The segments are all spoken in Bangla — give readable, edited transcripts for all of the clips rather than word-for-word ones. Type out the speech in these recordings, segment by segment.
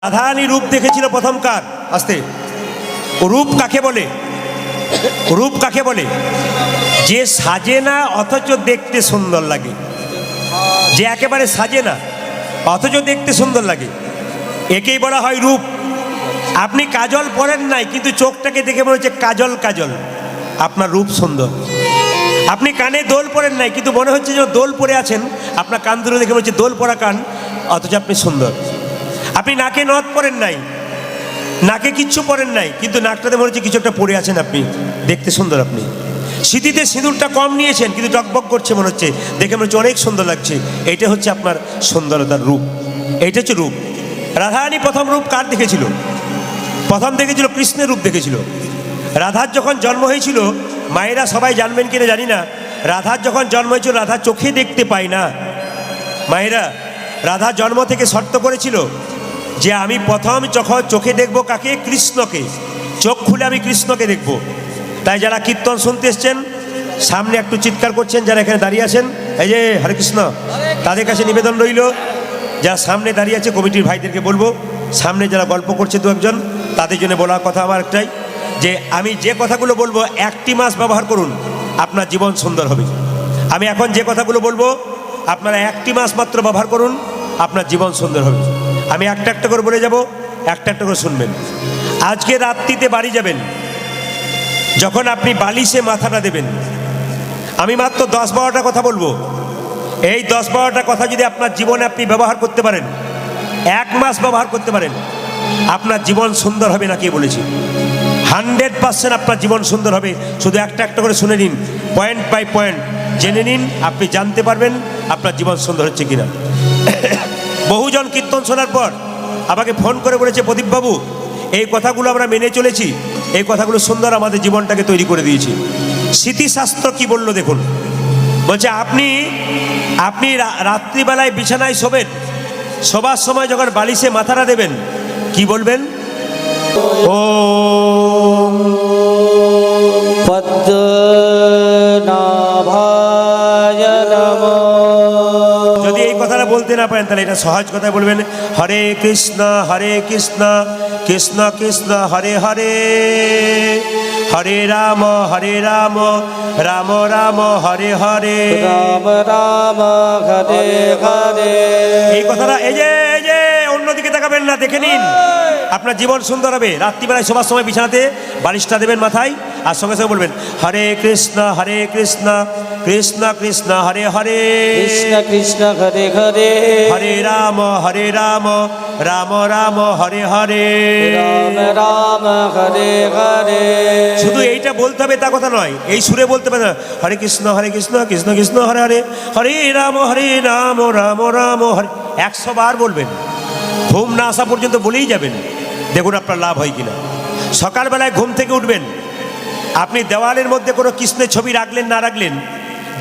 রাধারানী রূপ দেখেছিল প্রথমকার। আস্তে, রূপ কাকে বলে? রূপ কাকে বলে? যে সাজে না অথচ দেখতে সুন্দর লাগে, যে একেবারে সাজে না অথচ দেখতে সুন্দর লাগে, একেই বলা হয় রূপ। আপনি কাজল পরেন নাই কিন্তু চোখটাকে দেখে মনে হচ্ছে কাজল কাজল, আপনার রূপ সুন্দর। আপনি কানে দোল পরেন নাই কিন্তু মনে হচ্ছে যে দোল পরে আছেন, আপনার কান দুটো দেখে মনে হচ্ছে দোল পরা কান, অথচ আপনি সুন্দর। আপনি নাকে নথ পরেন নাই, নাকে কিচ্ছু পরেন নাই কিন্তু নাকটাতে মনে হচ্ছে কিছু একটা পরে আছেন, আপনি দেখতে সুন্দর। আপনি সিঁথিতে সিঁদুরটা কম নিয়েছেন কিন্তু টকবক করছে মনে হচ্ছে, দেখে মনে হচ্ছে অনেক সুন্দর লাগছে। এইটা হচ্ছে আপনার সুন্দরতার রূপ, এইটা হচ্ছে রূপ। রাধারানী প্রথম রূপ কার দেখেছিল? প্রথম দেখেছিল কৃষ্ণের রূপ দেখেছিল। রাধার যখন জন্ম হয়েছিল, মায়েরা সবাই জানবেন কিনা জানি না, রাধার যখন জন্ম হয়েছিল রাধা চোখে দেখতে পায় না। মায়েরা রাধা জন্ম থেকে শর্ত করেছিল যে আমি প্রথম যখন চোখে দেখব কাকে? কৃষ্ণকে। চোখ খুলে আমি কৃষ্ণকে দেখব। তাই যারা কীর্তন শুনতে এসছেন সামনে একটু চিৎকার করছেন, যারা এখানে দাঁড়িয়ে আছেন এই যে হরে কৃষ্ণ, তাদের কাছে নিবেদন রইল, যারা সামনে দাঁড়িয়ে আছে কমিটির ভাইদেরকে বলবো, সামনে যারা গল্প করছে দু একজন, তাদের জন্য বলার কথা আমার একটাই, যে আমি যে কথাগুলো বলবো 1টি মাস ব্যবহার করুন, আপনার জীবন সুন্দর হবে। আমি এখন যে কথাগুলো বলবো আপনারা 1টি মাস মাত্র ব্যবহার করুন, আপনার জীবন সুন্দর হবে। আমি একটা একটা করে বলে যাব, একটা একটা করে শুনবেন। আজকে রাত্রিতে বাড়ি যাবেন, যখন আপনি বালিশে মাথাটা দেবেন, আমি মাত্র 10-12টা কথা বলবো। এই 10-12টা কথা যদি আপনার জীবনে আপনি ব্যবহার করতে পারেন, 1 মাস ব্যবহার করতে পারেন, আপনার জীবন সুন্দর হবে। না কে বলেছি? 100% আপনার জীবন সুন্দর হবে। শুধু একটা একটা করে শুনে নিন, পয়েন্ট বাই পয়েন্ট জেনে নিন, আপনি জানতে পারবেন আপনার জীবন সুন্দর হচ্ছে কিনা। বহুজন কীর্তন শোনার পর আমাকে ফোন করে বলেছে, প্রদীপবাবু এই কথাগুলো আমরা মেনে চলেছি, এই কথাগুলো সুন্দর আমাদের জীবনটাকে তৈরি করে দিয়েছি। স্মৃতিশাস্ত্র কি বললো দেখুন, বলছে আপনি রাত্রিবেলায় বিছানায় শোবেন, শোবার সময় যখন বালিশে মাথাটা দেবেন কি বলবেন? ওম পদ্মনাভায় নমঃ। যদি এই কথাটা বলতে না পারেন তাহলে এটা সহজ কথায় বলবেন, হরে কৃষ্ণ কৃষ্ণ কৃষ্ণ হরে হরে, হরে রাম রাম রাম হরে হরে, রাম রাম হরে হরে। এই কথাটা এই যে অন্যদিকে তাকাবেন না, দেখে নিন আপনার জীবন সুন্দর হবে। রাত্রিবেলায় শোবার সময় বিছানাতে বালিশটা দেবেন মাথায়, আর সঙ্গে সঙ্গে বলবেন হরে কৃষ্ণ কৃষ্ণ কৃষ্ণ হরে হরে, কৃষ্ণ কৃষ্ণ হরে হরে, হরে রাম রাম রাম হরে হরে, রাম রাম হরে হরে। শুধু এইটা বলতে হবে তা কথা নয়, এই সুরে বলতে হবে না, হরে কৃষ্ণ কৃষ্ণ কৃষ্ণ হরে হরে, হরে রাম রাম রাম হরে। 100 বার বলবেন, ঘুম না আসা পর্যন্ত বলেই যাবেন, দেখুন আপনার লাভ হয় কিনা। সকালবেলায় ঘুম থেকে উঠবেন, আপনি দেওয়ালের মধ্যে কোনো কৃষ্ণের ছবি রাখলেন না রাখলেন,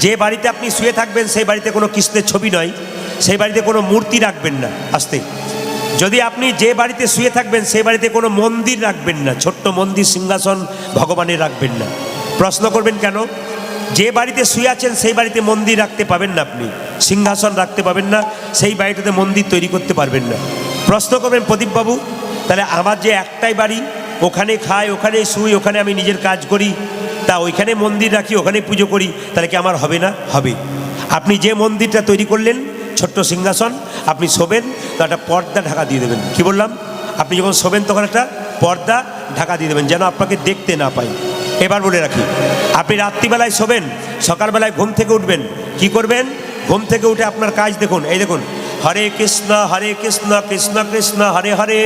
যে বাড়িতে আপনি শুয়ে থাকবেন সেই বাড়িতে কোনো কৃষ্ণের ছবি নয়, সেই বাড়িতে কোনো মূর্তি রাখবেন না। আস্তে, যদি আপনি যে বাড়িতে শুয়ে থাকবেন সেই বাড়িতে কোনো মন্দির রাখবেন না, ছোট্ট মন্দির সিংহাসন ভগবানের রাখবেন না। প্রশ্ন করবেন কেন? যে বাড়িতে শুয়ে আছেন সেই বাড়িতে মন্দির রাখতে পাবেন না, আপনি সিংহাসন রাখতে পাবেন না, সেই বাড়িটাতে মন্দির তৈরি করতে পারবেন না। প্রশ্ন করবেন, প্রদীপবাবু তাহলে আমার যে একটাই বাড়ি, ওখানে খাই, ওখানে শুই, ওখানে আমি নিজের কাজ করি, তা ওইখানে মন্দির রাখি, ওখানে পুজো করি, তাহলে কি আমার হবে না? হবে। আপনি যে মন্দিরটা তৈরি করলেন, ছোট্ট সিংহাসন, আপনি শোবেন তো একটা পর্দা ঢাকা দিয়ে দেবেন। কি বললাম? আপনি যখন শোবেন তখন একটা পর্দা ঢাকা দিয়ে দেবেন যেন আপনাকে দেখতে না পাই। এবার বলে রাখি, আপনি রাত্রিবেলায় শোবেন, সকালবেলায় ঘুম থেকে উঠবেন, কি করবেন? ঘুম থেকে উঠে আপনার কাজ দেখুন, এই দেখুন, হরে কৃষ্ণ কৃষ্ণ কৃষ্ণ হরে হরে,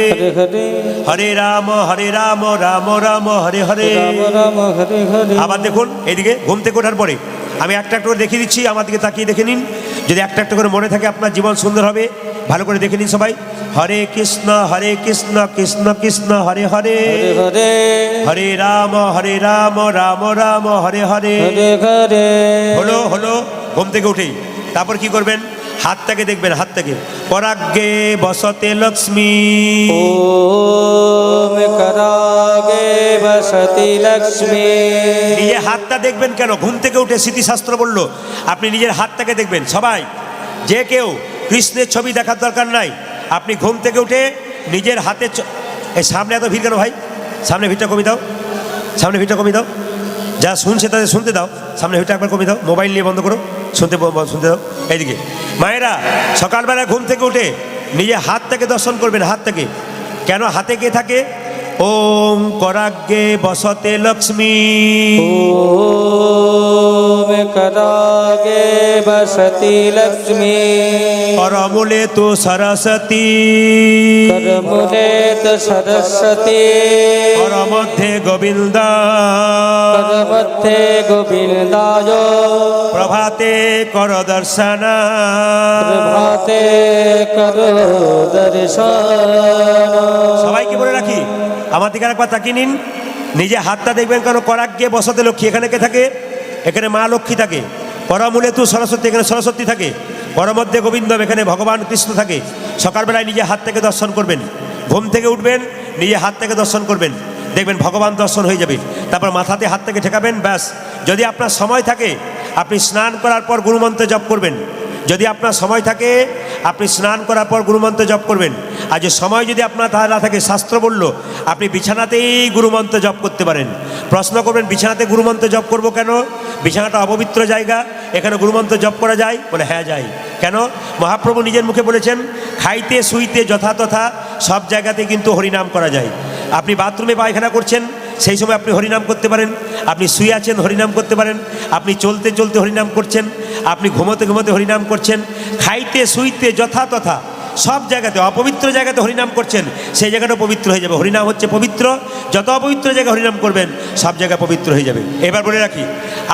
হরে রাম রাম রাম হরে হরে। রাম রাম হরে হরে। আবার দেখুন এইদিকে, ঘুম থেকে ওঠার পরে আমি একটা একটা করে দেখিয়ে দিচ্ছি, আমার দিকে তাকিয়ে দেখে নিন, যদি একটা একটা করে মনে থাকে আপনার জীবন সুন্দর হবে। ভালো করে দেখে নিন সবাই, হরে কৃষ্ণ কৃষ্ণ কৃষ্ণ হরে হরে, হরে হরে, হরে রাম রাম রাম হরে হরে। হরে হরে। হলো ঘুম থেকে উঠেই তারপর কি করবেন? হাতটাকে দেখবেন, হাতটাকে পরাগ্যে বসতে লক্ষ্মী, ওম করাগে বসতি লক্ষ্মী। নিজে হাতটা দেখবেন কেন? ঘুম থেকে উঠে স্মৃতিশাস্ত্র বললো আপনি নিজের হাতটাকে দেখবেন। সবাই যে কেউ কৃষ্ণের ছবি দেখার দরকার নাই, আপনি ঘুম থেকে উঠে নিজের হাতে এই সামনে এত ভিড় কেন ভাই? সামনে ভিড়টা কমিয়ে দাও, সামনে ভিড়টা কমিয়ে দাও। যা শুনছে তাদের শুনতে দাও, সামনে ভিড়টা একবার কমিয়ে দাও, মোবাইল নিয়ে বন্ধ করো, শুনতে দাও। এইদিকে মায়েরা সকালবেলা ঘুম থেকে উঠে নিজে হাতটাকে দর্শন করবেন, হাতটাকে। কেন হাতে কে থাকে? ওম করাগ্গে বসতে লক্ষ্মী, ओम करागे बसति लक्ष्मी, করমূলে তো সরস্বতী, करमुले तो सरस्वती, করমধ্যে গোবিন্দ, करमध्ये गोविन्दाय, প্রভাতে কর দর্শন, प्रभाते करो दर्शन। সবাইকে বলে রাখি, আমার দিকে একবার তাকিয়ে নিন। নিজে হাতটা দেখবেন, কেন করাগ্গে বসতে লক্ষ্মী, এখানে কে থাকে? এখানে মা লক্ষ্মী থাকে। করমূলে তু সরস্বতী, এখানে সরস্বতী থাকে। করমধ্যে গোবিন্দম, এখানে ভগবান কৃষ্ণ থাকে। সকালবেলায় নিজে হাতটাকে দর্শন করবেন, ঘুম থেকে উঠবেন নিজে হাতটাকে দর্শন করবেন, দেখবেন ভগবান দর্শন হয়ে যাবে। তারপর মাথাতে হাতটাকে ঠেকাবেন, ব্যাস। যদি আপনার সময় থাকে আপনি স্নান করার পর গুরুমন্ত্র জপ করবেন। যদি আপনার সময় থাকে আপনি স্নান করার পর গুরুমন্ত্র জপ করবেন। আর যে সময় যদি আপনার তা না থাকে, শাস্ত্র বলল আপনি বিছানাতেই গুরুমন্ত্র জপ করতে পারেন। প্রশ্ন করবেন বিছানাতে গুরুমন্ত্র জপ করব কেন? বিছানাটা অপবিত্র জায়গা, এখানে গুরুমন্ত্র জপ করা যায়? বলে হ্যাঁ যায়। কেন? মহাপ্রভু নিজের মুখে বলেছেন, খাইতে শুইতে যথাতথা সব জায়গাতে কিন্তু হরিনাম করা যায়। আপনি বাথরুমে পায়খানা করছেন, সেই সময় আপনি হরিনাম করতে পারেন। আপনি শুয়ে আছেন, হরিনাম করতে পারেন। আপনি চলতে চলতে হরিনাম করছেন। আপনি ঘুমোতে ঘুমোতে হরিনাম করছেন। খাইতে শুইতে যথাতথা সব জায়গাতে, অপবিত্র জায়গাতে হরিনাম করছেন, সেই জায়গাটা পবিত্র হয়ে যাবে। হরিনাম হচ্ছে পবিত্র, যত অপবিত্র জায়গায় হরিনাম করবেন সব জায়গা পবিত্র হয়ে যাবে। এবার বলে রাখি,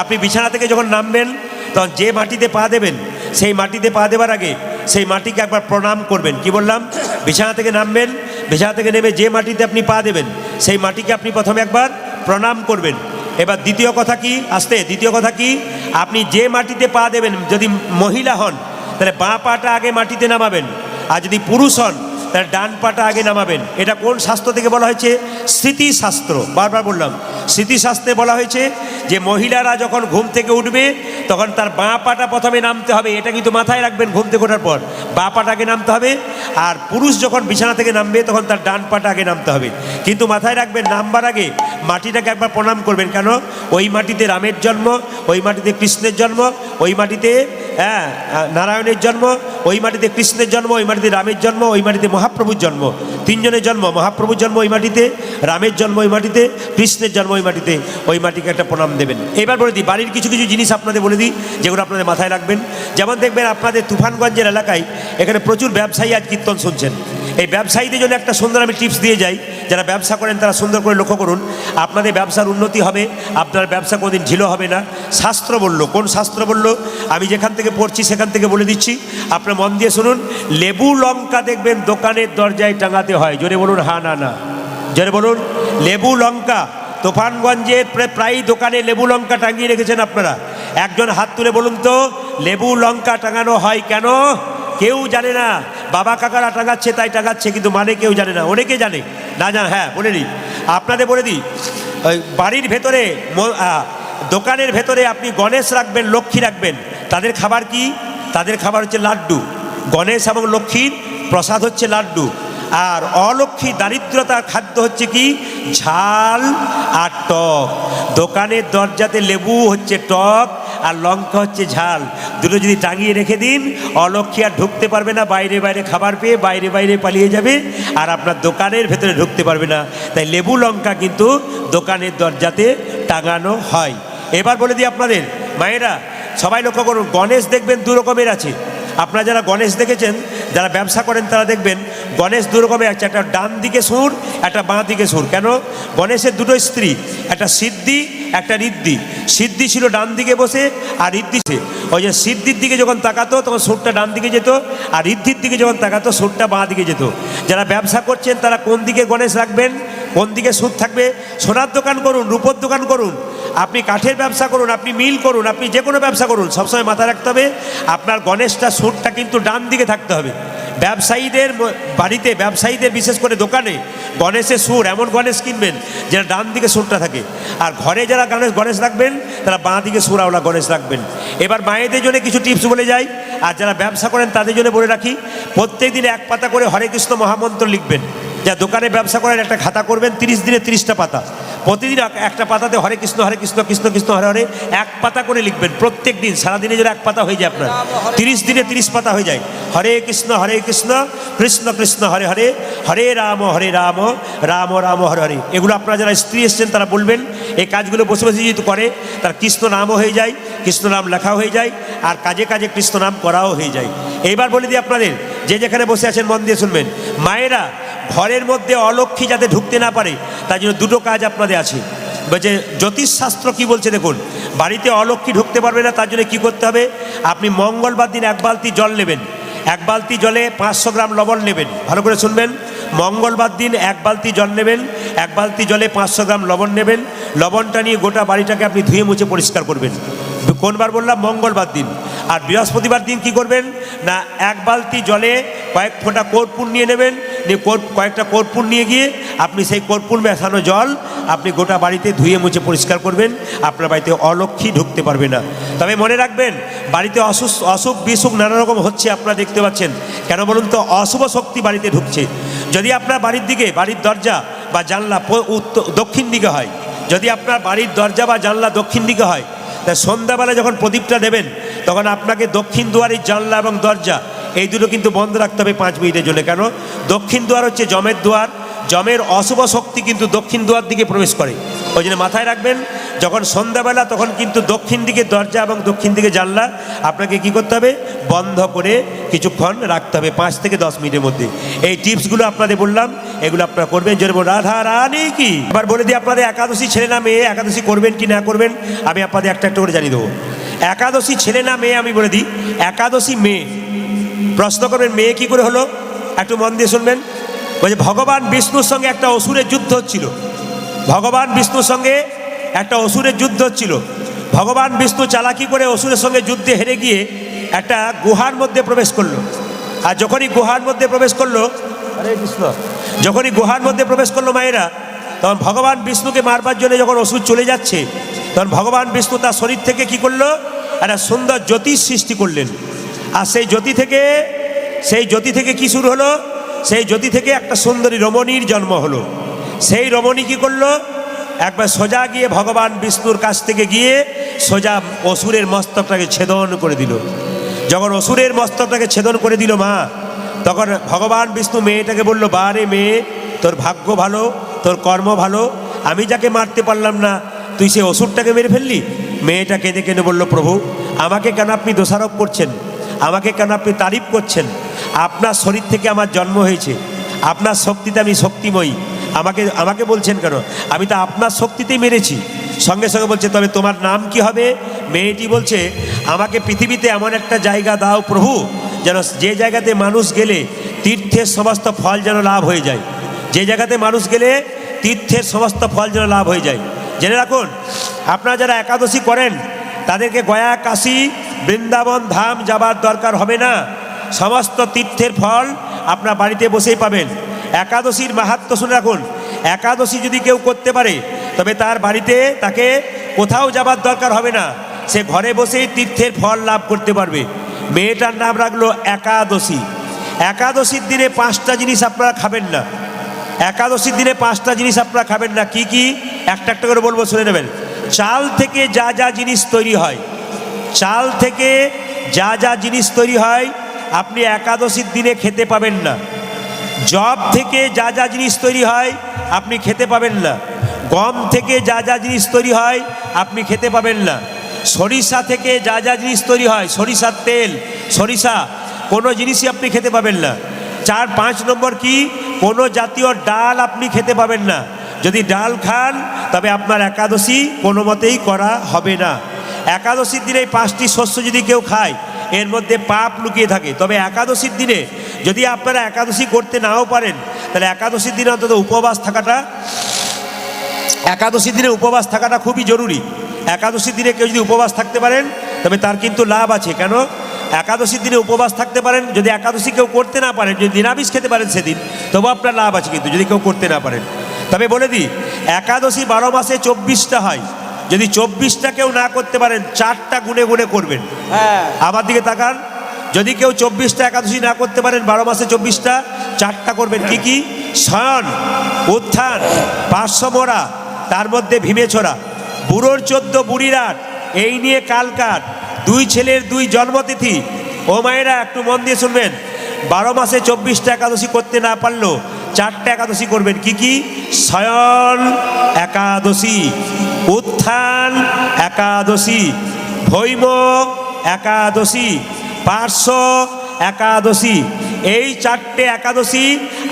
আপনি বিছানা থেকে যখন নামবেন তখন যে মাটিতে পা দেবেন, সেই মাটিতে পা দেবার আগে সেই মাটিকে একবার প্রণাম করবেন। কি বললাম? বিছানা থেকে নামবেন, বিছানা থেকে নেমে যে মাটিতে আপনি পা দেবেন সেই মাটিকে আপনি প্রথমে একবার প্রণাম করবেন। এবার দ্বিতীয় কথা কি? আসতে দ্বিতীয় কথা কি? আপনি যে মাটিতে পা দেবেন, যদি মহিলা হন তাহলে বাঁ পাটা আগে মাটিতে নামাবেন, আর যদি পুরুষ হন তাহলে ডান পাটা আগে নামাবেন। এটা কোন শাস্ত্র থেকে বলা হয়েছে? স্মৃতিশাস্ত্র। বারবার বললাম, স্মৃতিশাস্ত্রে বলা হয়েছে যে মহিলারা যখন ঘুম থেকে উঠবে তখন তার বাঁ পাটা প্রথমে নামতে হবে। এটা কিন্তু মাথায় রাখবেন, ঘুম থেকে ওঠার পর বাঁ পাটা আগে নামতে হবে। আর পুরুষ যখন বিছানা থেকে নামবে তখন তার ডান পাটা আগে নামতে হবে। কিন্তু মাথায় রাখবেন, নামবার আগে মাটিটাকে একবার প্রণাম করবেন। কেন? ওই মাটিতে রামের জন্ম, ওই মাটিতে কৃষ্ণের জন্ম, ওই মাটিতে নারায়ণের জন্ম, ওই মাটিতে কৃষ্ণের জন্ম, ওই মাটিতে রামের জন্ম, ওই মাটিতে মহাপ্রভুর জন্ম। তিনজনের জন্ম, মহাপ্রভুর জন্ম ওই মাটিতে, রামের জন্ম ওই মাটিতে, কৃষ্ণের জন্ম ওই মাটিতে। ওই মাটিকে একটা প্রণাম দেবেন। এবার বলে দিই, বাড়ির কিছু কিছু জিনিস আপনাদের বলে দিই যেগুলো আপনাদের মাথায় রাখবেন। যেমন দেখবেন আপনাদের তুফানগঞ্জের এলাকায় এখানে প্রচুর ব্যবসায়ী আজ কীর্তন শুনছেন। এই ব্যবসায়ীদের জন্য একটা সুন্দর আমি টিপস দিয়ে যাই। যারা ব্যবসা করেন তারা সুন্দর করে লক্ষ্য করুন, আপনাদের ব্যবসার উন্নতি হবে, আপনার ব্যবসা কোনোদিন ঢিলো হবে না। শাস্ত্র বলল, কোন শাস্ত্র বলল? আমি যেখান থেকে পড়ছি সেখান থেকে বলে দিচ্ছি, আপনার মন দিয়ে শুনুন। লেবু লঙ্কা দেখবেন দোকানের দরজায় টাঙাতে হয়। জোরে বলুন হা না না, জোরে বলুন। লেবু লঙ্কা তুফানগঞ্জের প্রায় দোকানে লেবু লঙ্কা টাঙিয়ে রেখেছেন আপনারা। একজন হাত তুলে বলুন তো, লেবু লঙ্কা টাঙানো হয় কেন? কেউ জানে না। বাবা কাকারা টাঙাচ্ছে তাই টাঙাচ্ছে, কিন্তু মানে কেউ জানে না। অনেকে জানে না, জান হ্যাঁ বলে দিই, আপনাদের বলে দিই। ওই বাড়ির ভেতরে, দোকানের ভেতরে আপনি গণেশ রাখবেন, লক্ষ্মী রাখবেন। তাদের খাবার কি? তাদের খাবার হচ্ছে লাড্ডু। গণেশ এবং লক্ষ্মীর প্রসাদ হচ্ছে লাড্ডু। আর অলক্ষ্মী দারিদ্রতার খাদ্য হচ্ছে কি? ঝাল আর টক। দোকানের দরজাতে লেবু হচ্ছে টক আর লঙ্কা হচ্ছে ঝাল। দুটো যদি টাঙিয়ে রেখে দিন, অলক্ষ্মী আর ঢুকতে পারবে না। বাইরে বাইরে খাবার পেয়ে বাইরে বাইরে পালিয়ে যাবে, আর আপনার দোকানের ভেতরে ঢুকতে পারবে না। তাই লেবু লঙ্কা কিন্তু দোকানের দরজাতে টাঙানো হয়। এবার বলে দিই আপনাদের মায়েরা, সবাই লক্ষ্য করুন, গণেশ দেখবেন দু রকমের আছে। আপনারা যারা গণেশ দেখেছেন, যারা ব্যবসা করেন তারা দেখবেন গণেশ দু রকমের আছে। একটা ডান দিকে সুর, একটা বাঁ দিকে সুর। কেন? গণেশের দুটো স্ত্রী, একটা সিদ্ধি একটা ঋদ্ধি। সিদ্ধি ছিল ডান দিকে বসে, আর ঋদ্ধি ওই যে সিদ্ধির দিকে যখন তাকাতো তখন সুরটা ডান দিকে যেত, আর ঋদ্ধির দিকে যখন তাকাতো সুরটা বাঁ দিকে যেত। যারা ব্যবসা করছেন তারা কোন দিকে গণেশ রাখবেন, কোন দিকে সুর থাকবে? সোনার দোকান করুন, রূপোর দোকান করুন, আপনি কাঠের ব্যবসা করুন, আপনি মিল করুন, আপনি যে কোনো ব্যবসা করুন, সবসময় মাথায় রাখতে হবে আপনার গণেশটা সুরটা কিন্তু ডান দিকে থাকতে হবে। ব্যবসায়ীদের বাড়িতে, ব্যবসায়ীদের বিশেষ করে দোকানে গণেশের সুর, এমন গণেশ কিনবেন যেটা ডান দিকে সুরটা থাকে। আর ঘরে যারা গণেশ রাখবেন তারা বাঁ দিকে সুরাওয়ালা গণেশ রাখবেন। এবার মায়েদের জন্য কিছু টিপস বলে যাই। আর যারা ব্যবসা করেন তাদের জন্য বলে রাখি, প্রত্যেক দিন এক পাতা করে হরে কৃষ্ণ মহামন্ত্র লিখবেন। যা দোকানে ব্যবসা করেন একটা খাতা করবেন, 30 দিনে 30টা পাতা, প্রতিদিন একটা পাতাতে হরে কৃষ্ণ কৃষ্ণ কৃষ্ণ হরে হরে এক পাতা করে লিখবেন প্রত্যেক দিন। সারাদিনে যেন এক পাতা হয়ে যায় আপনার, 30 দিনে 30 পাতা হয়ে যায়। হরে কৃষ্ণ কৃষ্ণ কৃষ্ণ হরে হরে, হরে রাম রাম রাম হরে হরে। এগুলো আপনারা যারা স্ত্রী এসছেন তারা বলবেন, এই কাজগুলো বসে বসে যেহেতু করে তার কৃষ্ণ নামও হয়ে যায়, কৃষ্ণ নাম লেখা হয়ে যায়, আর কাজে কাজে কৃষ্ণ নাম করাও হয়ে যায়। এইবার বলে দিই আপনাদের, যে যেখানে বসে আছেন মন দিয়ে শুনবেন। মায়েরা, ঘরের মধ্যে অলক্ষ্মী যাতে ঢুকতে না পারে তার জন্য দুটো কাজ আপনাদের আছে। বলছে জ্যোতিষশাস্ত্র কি বলছে দেখুন, বাড়িতে অলক্ষ্মী ঢুকতে পারবে না তার জন্য কী করতে হবে, আপনি মঙ্গলবার দিন 1 বালতি জল নেবেন, 1 বালতি জলে 500 গ্রাম লবণ নেবেন। ভালো করে শুনবেন, মঙ্গলবার দিন 1 বালতি জল নেবেন, 1 বালতি জলে 500 গ্রাম লবণ নেবেন। লবণটা নিয়ে গোটা বাড়িটাকে আপনি ধুয়ে মুছে পরিষ্কার করবেন। কোনবার বললাম? মঙ্গলবার দিন। আর বৃহস্পতিবার দিন কি করবেন না, 1 বালতি জলে কয়েক ফোঁটা কর্পূর নিয়ে নেবেন, নিয়ে কয়েকটা কর্পূর নিয়ে গিয়ে আপনি সেই কর্পূর মেশানো জল আপনি গোটা বাড়িতে ধুয়ে মুছে পরিষ্কার করবেন। আপনার বাড়িতে অলক্ষ্মী ঢুকতে পারবে না। তবে মনে রাখবেন, বাড়িতে অসুখ বিসুখ নানা রকম হচ্ছে আপনারা দেখতে পাচ্ছেন, কেন বলুন তো? অশুভ শক্তি বাড়িতে ঢুকছে। যদি আপনার বাড়ির দিকে, বাড়ির দরজা বা জানলা দক্ষিণ দিকে হয়, যদি আপনার বাড়ির দরজা বা জানলা দক্ষিণ দিকে হয়, তা সন্ধ্যাবেলা যখন প্রদীপটা দেবেন তখন আপনাকে দক্ষিণ দুয়ারের জানলা এবং দরজা এই দুটো কিন্তু বন্ধ রাখতে হবে 5 মিনিটের জন্য। কেন? দক্ষিণ দুয়ার হচ্ছে যমের দুয়ার, যমের অশুভ শক্তি কিন্তু দক্ষিণ দুয়ার দিকে প্রবেশ করে। ওই জন্য মাথায় রাখবেন, যখন সন্ধ্যাবেলা তখন কিন্তু দক্ষিণ দিকে দরজা এবং দক্ষিণ দিকে জানলা আপনাকে কি করতে হবে, বন্ধ করে কিছুক্ষণ রাখতে হবে, 5 থেকে 10 মিনিটের মধ্যে। এই টিপসগুলো আপনাদের বললাম, এগুলো আপনারা করবেন। যেরকম রাধা রানী কি, এবার বলে দিই আপনাদের, একাদশী ছেলে না মেয়ে, একাদশী করবেন কি না করবেন আমি আপনাদের একটা একটা করে জানিয়ে দেবো। একাদশী ছেলে না মেয়ে আমি বলে দিই। একাদশী মেয়ে। প্রশ্ন করবেন মেয়ে কি করে হলো, একটু মন দিয়ে শুনবেন। বলছে ভগবান বিষ্ণুর সঙ্গে একটা অসুরের যুদ্ধ হচ্ছিল। ভগবান বিষ্ণুর সঙ্গে একটা অসুরের যুদ্ধ হচ্ছিল। ভগবান বিষ্ণু চালাকি করে অসুরের সঙ্গে যুদ্ধে হেরে গিয়ে একটা গুহার মধ্যে প্রবেশ করলো। আর যখনই গুহার মধ্যে প্রবেশ করলো, হরে কৃষ্ণ, যখনই গুহার মধ্যে প্রবেশ করলো মায়েরা, তখন ভগবান বিষ্ণুকে মারবার জন্য যখন অসুর চলে যাচ্ছে, তখন ভগবান বিষ্ণু তার শরীর থেকে কি করলো, একটা সুন্দর জ্যোতিষ সৃষ্টি করলেন। আর সেই জ্যোতি থেকে কি শুরু হলো, সেই জ্যোতি থেকে একটা সুন্দরী রমণীর জন্ম হলো। সেই রমণী কি করলো, একবার সোজা গিয়ে ভগবান বিষ্ণুর কাছ থেকে গিয়ে সোজা অসুরের মস্তকটাকে ছেদন করে দিল। যখন অসুরের মস্তকটাকে ছেদন করে দিল মা, তখন ভগবান বিষ্ণু মেয়েটাকে বলল, বারে মেয়ে, তোর ভাগ্য ভালো, তোর কর্ম ভালো, আমি যাকে মারতে পারলাম না তুই সেই অসুরটাকে মেরে ফেললি। মেয়েটা কেঁদে কেঁদে বলল, প্রভু আমাকে কেন আপনি দোষারোপ করছেন, আমাকে কেন আপনি তারিফ করছেন? আপনার শরীর থেকে আমার জন্ম হয়েছে, আপনার শক্তিতে আমি শক্তিময়ী, আমাকে বলছেন কেন? আমি তো আপনার শক্তিতেই মেরেছি। সঙ্গে সঙ্গে বলছে, তবে তোমার নাম কি হবে? মেয়েটি বলছে, আমাকে পৃথিবীতে এমন একটা জায়গা দাও প্রভু, যেন যে জায়গাতে মানুষ গেলে তীর্থের সমস্ত ফল যেন লাভ হয়ে যায়। যে জায়গাতে মানুষ গেলে তীর্থের সমস্ত ফল যেন লাভ হয়ে যায়। জেনে রাখুন, আপনারা যারা একাদশী করেন তাদেরকে গয়া, কাশী, বৃন্দাবন ধাম যাবার দরকার হবে না। সমস্ত তীর্থের ফল আপনার বাড়িতে বসেই পাবেন। একাদশীর মাহাত্ম্য শুনে রাখুন। একাদশী যদি কেউ করতে পারে তবে তার বাড়িতে তাকে কোথাও যাবার দরকার হবে না, সে ঘরে বসেই তীর্থের ফল লাভ করতে পারবে। মেয়েটার নাম রাখলো একাদশী। একাদশীর দিনে 5টা জিনিস আপনারা খাবেন না। একাদশীর দিনে 5টা জিনিস আপনারা খাবেন না। কি কি? একটা একটা করে বলবো, শুনে নেবেন। চাল থেকে যা যা জিনিস তৈরি হয়, চাল থেকে যা যা জিনিস তৈরি হয় আপনি একাদশীর দিনে খেতে পাবেন না। জব থেকে যা যা জিনিস তৈরি হয় আপনি খেতে পাবেন না। গম থেকে যা যা জিনিস তৈরি হয় আপনি খেতে পাবেন না। সরিষা থেকে যা যা জিনিস তৈরি হয়, সরিষার তেল, সরিষা, কোনো জিনিসই আপনি খেতে পাবেন না। 4-5 নম্বর কি, কোনো জাতীয় ডাল আপনি খেতে পাবেন না। যদি ডাল খান তবে আপনার একাদশী কোনো মতেই করা হবে না। একাদশীর দিনে 5টি শস্য যদি কেউ খায় এর মধ্যে পাপ লুকিয়ে থাকে। তবে একাদশীর দিনে যদি আপনারা একাদশী করতে নাও পারেন তাহলে একাদশীর দিনে অন্তত একাদশীর দিনে উপবাস থাকাটা খুবই জরুরি। একাদশীর দিনে কেউ যদি উপবাস থাকতে পারেন তবে তার কিন্তু লাভ আছে। কেন? একাদশীর দিনে উপবাস থাকতে পারেন। যদি একাদশী কেউ করতে না পারেন, যদি নিরামিষ খেতে পারেন সেদিন, তবু আপনার লাভ আছে। কিন্তু যদি কেউ করতে না পারেন, তবে বলে দিই, একাদশী 12 মাসে 24টা হয়। যদি 24টা কেউ না করতে পারেন, 4টা গুনে গুনে করবেন। আমার দিকে তাকান। যদি কেউ 24টা একাদশী না করতে পারেন, 12 মাসে 24টা, 4টা করবেন। কি কি? শয়ন, উত্থান, পার্শ্বমরা, তার মধ্যে ভীমেছড়া, বুড়োর 14 বুড়ির 8, এই নিয়ে কালকাট, 2 ছেলের 2 জন্মতিথি। ও মায়েরা একটু মন দিয়ে শুনবেন, 12 মাসে 24টা একাদশী করতে না পারলেও 4টা একাদশী করবেন। কি কি? শয়ন একাদশী, উত্থান একাদশী, ভৈম একাদশী, পার্শ্ব একাদশী। এই 4টে একাদশী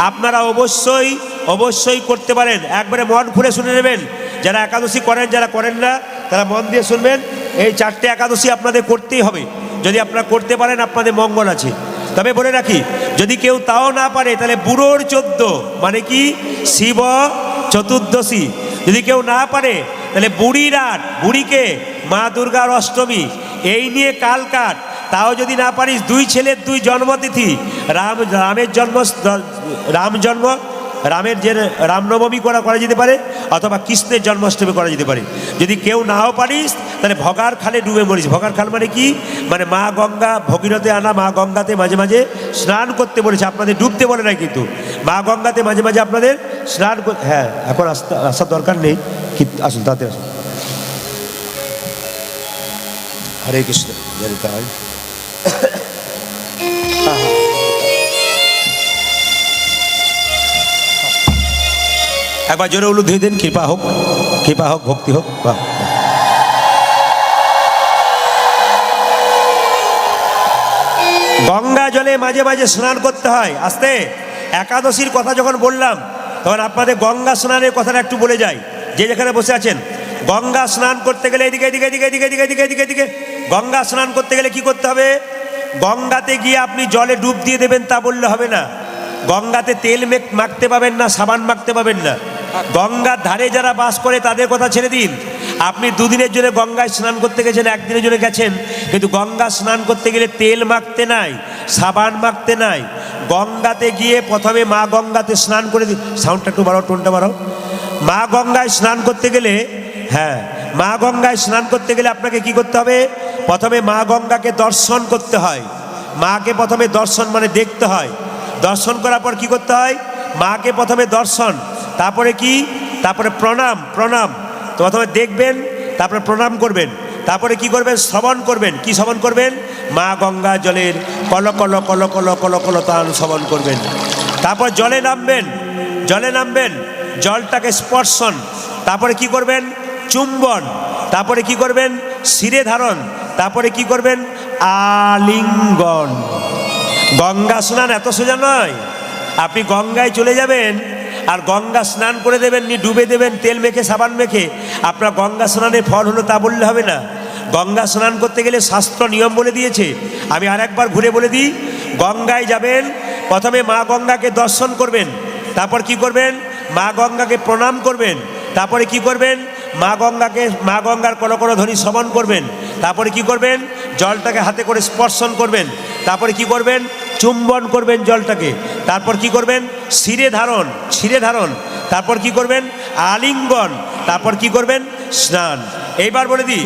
আপনারা অবশ্যই অবশ্যই করতে পারেন। একবারে মন খুলে শুনে নেবেন, যারা একাদশী করেন, যারা করেন না তারা মন দিয়ে শুনবেন। এই 4টে একাদশী আপনাদের করতেই হবে। যদি আপনারা করতে পারেন আপনাদের মঙ্গল আছে। তবে বলে রাখি, যদি কেউ তাও না পারে তাহলে বুড়োর 14 মানে কি? শিব চতুর্দশী। যদি কেউ না পারে তাহলে বুড়ির 8, বুড়িকে মা দুর্গার অষ্টমী, এই নিয়ে কালকাট। তাও যদি না পারিস, 2 ছেলের 2 জন্মতিথি, রামের জন্ম, রামের যে রামনবমী করা যেতে পারে, অথবা কৃষ্ণের জন্মাষ্টমী করা যেতে পারে। যদি কেউ নাও পারিস তাহলে ভগার খালে ডুবে মরিস। ভগার খাল মানে কি? মানে মা গঙ্গা, ভগীরথে আনা মা গঙ্গাতে মাঝে মাঝে স্নান করতে বলেছে, আপনাদের ডুবতে বলে নাই কিন্তু। মা গঙ্গাতে মাঝে মাঝে আপনাদের স্নান করতে। হ্যাঁ, এখন আসার দরকার নেই, আসুন তাতে আসুন। হরে কৃষ্ণ, জয় তাই। একবার জোরে উলু ধুয়ে দেন। কৃপা হোক, কৃপা হোক, ভক্তি হোক। বাহ। গঙ্গা জলে মাঝে মাঝে স্নান করতে হয়। আস্তে, একাদশীর কথা যখন বললাম তখন আপনাদের গঙ্গা স্নানের কথাটা একটু বলে যাই। যে যেখানে বসে আছেন, গঙ্গা স্নান করতে গেলে এদিকে এদিকে এদিকে এদিকে এদিকে এদিকে এদিকে এদিকে গঙ্গা স্নান করতে গেলে কি করতে হবে? গঙ্গাতে গিয়ে আপনি জলে ডুব দিয়ে দেবেন তা বললে হবে না। গঙ্গাতে তেল মাখতে পাবেন না, সাবান মাখতে পাবেন না। গঙ্গার ধারে যারা বাস করে তাদের কথা ছেড়ে দিন। আপনি 2 দিনের জন্য গঙ্গায় স্নান করতে গেছেন, 1 দিনের জন্য গেছেন, কিন্তু গঙ্গা স্নান করতে গেলে তেল মাখতে নাই, সাবান মাখতে নাই। গঙ্গাতে গিয়ে প্রথমে মা গঙ্গাতে স্নান করে দিন। সাউন্ডটা একটু বাড়াও, টোনটা বাড়াও। মা গঙ্গায় স্নান করতে গেলে, হ্যাঁ, মা গঙ্গায় স্নান করতে গেলে আপনাকে কি করতে হবে? প্রথমে মা গঙ্গাকে দর্শন করতে হয়। মাকে প্রথমে দর্শন মানে দেখতে হয়। দর্শন করার পর কি করতে হয়? মাকে প্রথমে দর্শন, তারপরে কি? তারপরে প্রণাম। প্রণাম তো প্রথমে দেখবেন, তারপরে প্রণাম করবেন, তারপরে কি করবেন? শ্রবণ করবেন। কি শ্রবণ করবেন? মা গঙ্গা জলের call call call call call call তান শ্রবণ করবেন। তারপর জলে নামবেন, জলে নামবেন, জলটাকে স্পর্শন, তারপরে কি করবেন? চুম্বন, তারপরে কি করবেন? শিরে ধারণ, তারপরে কি করবেন? আলিঙ্গন। গঙ্গা স্নান এত সোজা নয়। আপনি গঙ্গায় চলে যাবেন আর গঙ্গা স্নান করে দেবেন, ডুবে দেবেন তেল মেখে, সাবান মেখে। আপনার গঙ্গা স্নানের ফল হলো তা বললে হবে না। গঙ্গা স্নান করতে গেলে শাস্ত্র নিয়ম বলে দিয়েছে। আমি আরেকবার ঘুরে বলে দিই। গঙ্গায় যাবেন, প্রথমে মা গঙ্গাকে দর্শন করবেন, তারপর কি করবেন? মা গঙ্গাকে প্রণাম করবেন, তারপরে কি করবেন? মা গঙ্গার কল কল ধ্বনি শ্রবণ করবেন, তারপরে কি করবেন? জলটাকে হাতে করে স্পর্শন করবেন, তারপরে কি করবেন? চুম্বন করবেন জলটাকে, তারপর কি করবেন? শিরে ধারণ, শিরে ধারণ, তারপর কি করবেন? আলিঙ্গন, তারপর কি করবেন? স্নান। এইবার বলে দিই,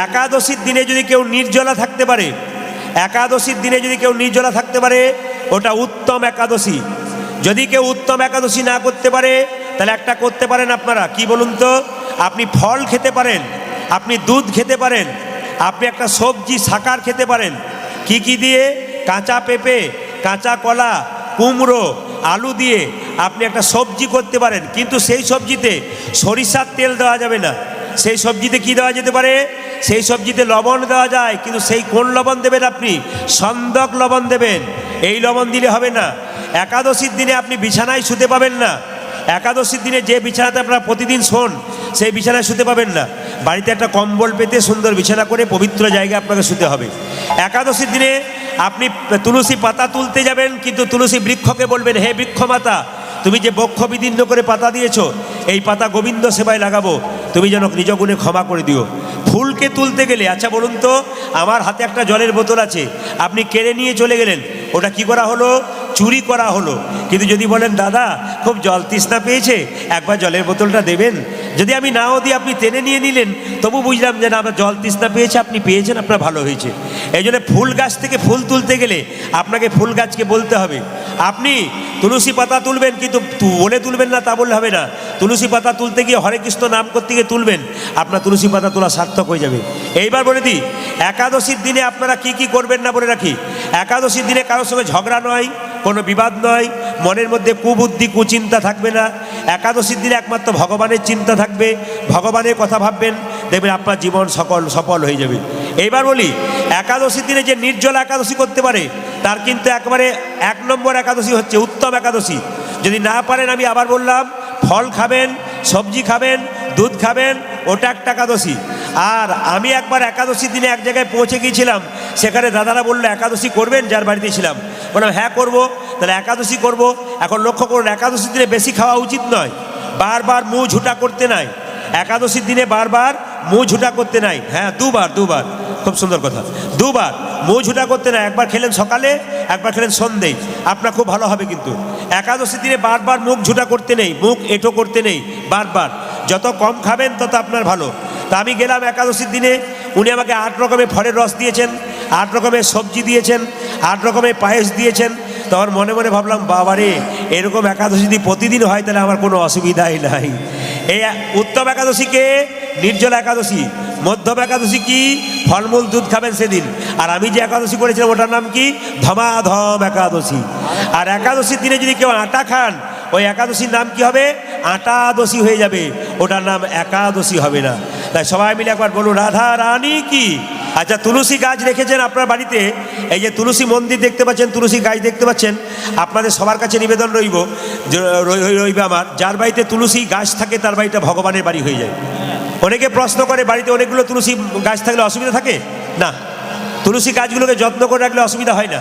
একাদশীর দিনে যদি কেউ নির্জলা থাকতে পারে, একাদশীর দিনে যদি কেউ নির্জলা থাকতে পারে, ওটা উত্তম একাদশী। যদি কেউ উত্তম একাদশী না করতে পারে তাহলে একটা করতে পারেন আপনারা। কি বলুন তো? আপনি ফল খেতে পারেন, আপনি দুধ খেতে পারেন, আপনি একটা সবজি শাকার খেতে পারেন। কি কি দিয়ে? কাঁচা পেঁপে, কাঁচা কলা, কুমড়ো, আলু দিয়ে আপনি একটা সবজি করতে পারেন। কিন্তু সেই সবজিতে সরিষার তেল দেওয়া যাবে না। সেই সবজিতে কি দেওয়া যেতে পারে? সেই সবজিতে লবণ দেওয়া যায়, কিন্তু সেই কোন লবণ দেবেন? আপনি সন্দক লবণ দেবেন। এই লবণ দিলে হবে না। একাদশীর দিনে আপনি বিছানায় শুতে পাবেন না। একাদশীর দিনে যে বিছানাতে আপনারা প্রতিদিন শোন, সেই বিছানায় শুতে পাবেন না। বাড়িতে একটা কম্বল পেতে সুন্দর বিছানা করে পবিত্র জায়গায় আপনাকে শুতে হবে। একাদশীর দিনে আপনি তুলসী পাতা তুলতে যাবেন, কিন্তু তুলসী বৃক্ষকে বলবেন, হে বৃক্ষ মাতা, তুমি যে বক্ষ বিদীর্ণ করে পাতা দিয়েছো, এই পাতা গোবিন্দ সেবায় লাগাবো, তুমি যেন নিজ গুণে ক্ষমা করে দিও। ফুলকে তুলতে গেলে, আচ্ছা বলুন তো, আমার হাতে একটা জলের বোতল আছে, আপনি কেড়ে নিয়ে চলে গেলেন, ওটা কি করা হলো? চুরি করা হলো। কিন্তু যদি বলেন দাদা খুব জল তৃষ্ণা পেয়েছে, একবার জলের বোতলটা দেবেন, যদি আমি নাও দিই আপনি টেনে নিয়ে নিলেন, তবু বুঝলাম যে না আমার জল তৃষ্ণা পেয়েছে, আপনি পেয়েছেন, আপনার ভালো হয়েছে। এই জন্য ফুল গাছ থেকে ফুল তুলতে গেলে আপনাকে ফুল গাছকে বলতে হবে। আপনি তুলসী পাতা তুলবেন, কিন্তু বলে তুলবেন না তা বললে হবে না। তুলসী পাতা তুলতে গিয়ে হরে কৃষ্ণ নাম করতে গিয়ে তুলবেন, আপনার তুলসী পাতা তোলা সার্থক হয়ে যাবে। এইবার বলে দিই, একাদশীর দিনে আপনারা কি কি করবেন না বলে রাখি। একাদশীর দিনে কারোর সঙ্গে ঝগড়া নয়, কোনো বিবাদ নয়, মনের মধ্যে কুবুদ্ধি কুচিন্তা থাকবে না। একাদশীর দিনে একমাত্র ভগবানের চিন্তা থাকবে, ভগবানের কথা ভাববেন, দেখবেন আপনার জীবন সফল হয়ে যাবে। এইবার বলি, একাদশীর দিনে যে নির্জলা একাদশী করতে পারে তার কিন্তু একবারে 1 নম্বর একাদশী হচ্ছে উত্তম একাদশী। যদি না পারেন, আমি আবার বললাম, ফল খাবেন, সবজি খাবেন, দুধ খাবেন, ওটা একটা একাদশী। আর আমি একবার একাদশীর দিনে এক জায়গায় পৌঁছে গিয়েছিলাম, সেখানে দাদারা বললো একাদশী করবেন, যার বাড়িতে ছিলাম। বললাম হ্যাঁ করবো, তাহলে একাদশী করব। এখন লক্ষ্য করুন, একাদশীর দিনে বেশি খাওয়া উচিত নয়, বারবার মুখ ঝুটা করতে নাই। একাদশীর দিনে বারবার মুখ ঝুটা করতে নাই। হ্যাঁ, দুবার, খুব সুন্দর কথা, দুবার মুখ ঝুটা করতে নাই। একবার খেলেন সকালে, একবার খেলেন সন্ধ্যেয়, আপনার খুব ভালো হবে। কিন্তু একাদশীর দিনে বারবার মুখ ঝুটা করতে নেই, মুখ এঁটো করতে নেই, বারবার। যত কম খাবেন তত আপনার ভালো। তা আমি গেলাম একাদশীর দিনে, উনি আমাকে 8 রকমের ফলের রস দিয়েছেন, 8 রকমের সবজি দিয়েছেন, 8 রকমের পায়েস দিয়েছেন। তখন মনে মনে ভাবলাম, বাবারে, এরকম একাদশী যদি প্রতিদিন হয় তাহলে আমার কোনো অসুবিধাই নাই। এই উত্তম একাদশীকে নির্জলা একাদশী, মধ্যম একাদশী কি ফলমূল দুধ খাবেন সেদিন। আর আমি যে একাদশী করেছিলাম ওটার নাম কি ধমাধম একাদশী। আর একাদশীর দিনে যদি কেউ আটা খান, ওই একাদশীর নাম কি হবে? আটাদশী হয়ে যাবে, ওটার নাম একাদশী হবে না। তাই সবাই মিলে একবার বলুন, রাধা রানী কি। আচ্ছা, তুলসী গাছ রেখেছেন আপনার বাড়িতে, এই যে তুলসী মন্দির দেখতে পাচ্ছেন, তুলসী গাছ দেখতে পাচ্ছেন, আপনাদের সবার কাছে নিবেদন রইবে আমার, যার বাড়িতে তুলসী গাছ থাকে তার বাড়িটা ভগবানের বাড়ি হয়ে যায়। অনেকে প্রশ্ন করে, বাড়িতে অনেকগুলো তুলসী গাছ থাকলে অসুবিধা থাকে না? তুলসী গাছগুলোকে যত্ন করে রাখলে অসুবিধা হয় না।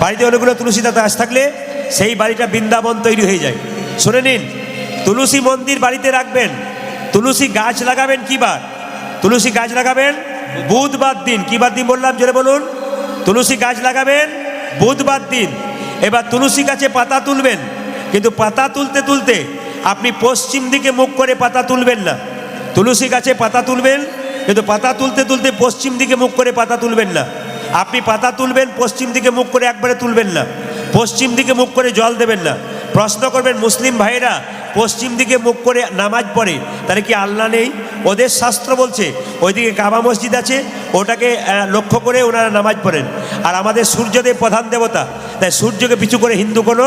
বাড়িতে অনেকগুলো তুলসী গাছ থাকলে সেই বাড়িটা বৃন্দাবন তৈরি হয়ে যায়। শুনে নিন, তুলসী মন্দির বাড়িতে রাখবেন, তুলসী গাছ লাগাবেন কি বার? তুলসী গাছ লাগাবেন বুধবার দিন। কি বার দিন বললাম, জোরে বলুন। তুলসী গাছ লাগাবেন বুধবার দিন। এবার তুলসী গাছে পাতা তুলবেন, কিন্তু পাতা তুলতে তুলতে আপনি পশ্চিম দিকে মুখ করে পাতা তুলবেন না। তুলসী গাছে পাতা তুলবেন, কিন্তু পাতা তুলতে তুলতে পশ্চিম দিকে মুখ করে পাতা তুলবেন না। আপনি পাতা তুলবেন পশ্চিম দিকে মুখ করে, একবারে তুলবেন না। পশ্চিম দিকে মুখ করে জল দেবেন না। প্রশ্ন করবেন, মুসলিম ভাইরা পশ্চিম দিকে মুখ করে নামাজ পড়ে, তাহলে কি আল্লাহ নেই? ওদের শাস্ত্র বলছে ওইদিকে কাবা মসজিদ আছে, ওটাকে লক্ষ্য করে ওনারা নামাজ পড়েন। আর আমাদের সূর্যদেব প্রধান দেবতা, তাই সূর্যকে পিছু করে হিন্দু কোনো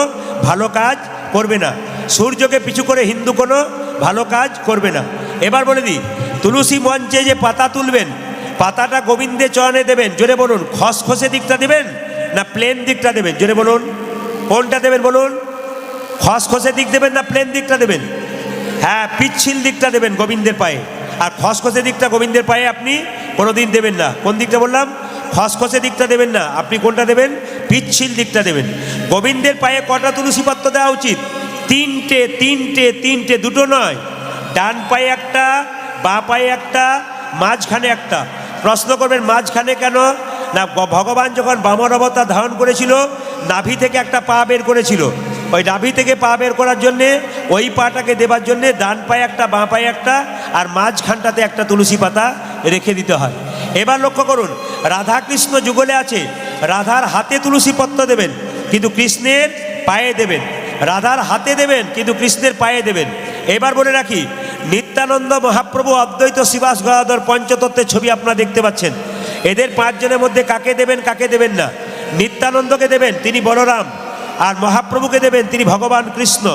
ভালো কাজ করবে না। সূর্যকে পিছু করে হিন্দু কোনো ভালো কাজ করবে না। এবার বলে দিই, তুলসী মঞ্চে যে পাতা তুলবেন, পাতাটা গোবিন্দের চরণে দেবেন। জোরে বলুন, খসখসে দিকটা দেবেন না প্লেন দিকটা দেবেন? জোরে বলুন, কোনটা দেবেন বলুন? খসখসে দিক দেবেন না প্লেন দিকটা দেবেন? হ্যাঁ, পিচ্ছিল দিকটা দেবেন গোবিন্দের পায়ে। আর খসখসে দিকটা গোবিন্দের পায়ে আপনি কোনোদিন দেবেন না। কোন দিকটা বললাম? খসখসে দিকটা দেবেন না। আপনি কোনটা দেবেন? পিচ্ছিল দিকটা দেবেন। গোবিন্দের পায়ে কটা তুলসী পাত্র দেওয়া উচিত? 3টে, দুটো নয়। ডান পায়ে একটা, বাঁ পায়ে একটা, মাঝখানে একটা। প্রশ্ন করবেন মাঝখানে কেন? না, ভগবান যখন বামন অবতার ধারণ করেছিল, নাভি থেকে একটা পা বের করেছিল। ওই নাভি থেকে পা বের করার জন্যে, ওই পাটাকে দেবার জন্যে ডান পায়ে একটা, বাঁ পায়ে একটা, আর মাঝখানটাতে একটা তুলসী পাতা রেখে দিতে হয়। এবার লক্ষ্য করুন, রাধা কৃষ্ণ যুগলে আছে, রাধার হাতে তুলসী পত্র দেবেন, কিন্তু কৃষ্ণের পায়ে দেবেন। রাধার হাতে দেবেন, কিন্তু কৃষ্ণের পায়ে দেবেন। এবার বলে রাখি, নিত্যানন্দ মহাপ্রভু, অদ্বৈত শ্রীবাস গদাধর পঞ্চতত্ত্বের ছবি আপনারা দেখতে পাচ্ছেন। এদের 5 জনের মধ্যে কাকে দেবেন, কাকে দেবেন না? নিত্যানন্দকে দেবেন, তিনি বলরাম। আর মহাপ্রভুকে দেবেন, তিনি ভগবান কৃষ্ণ।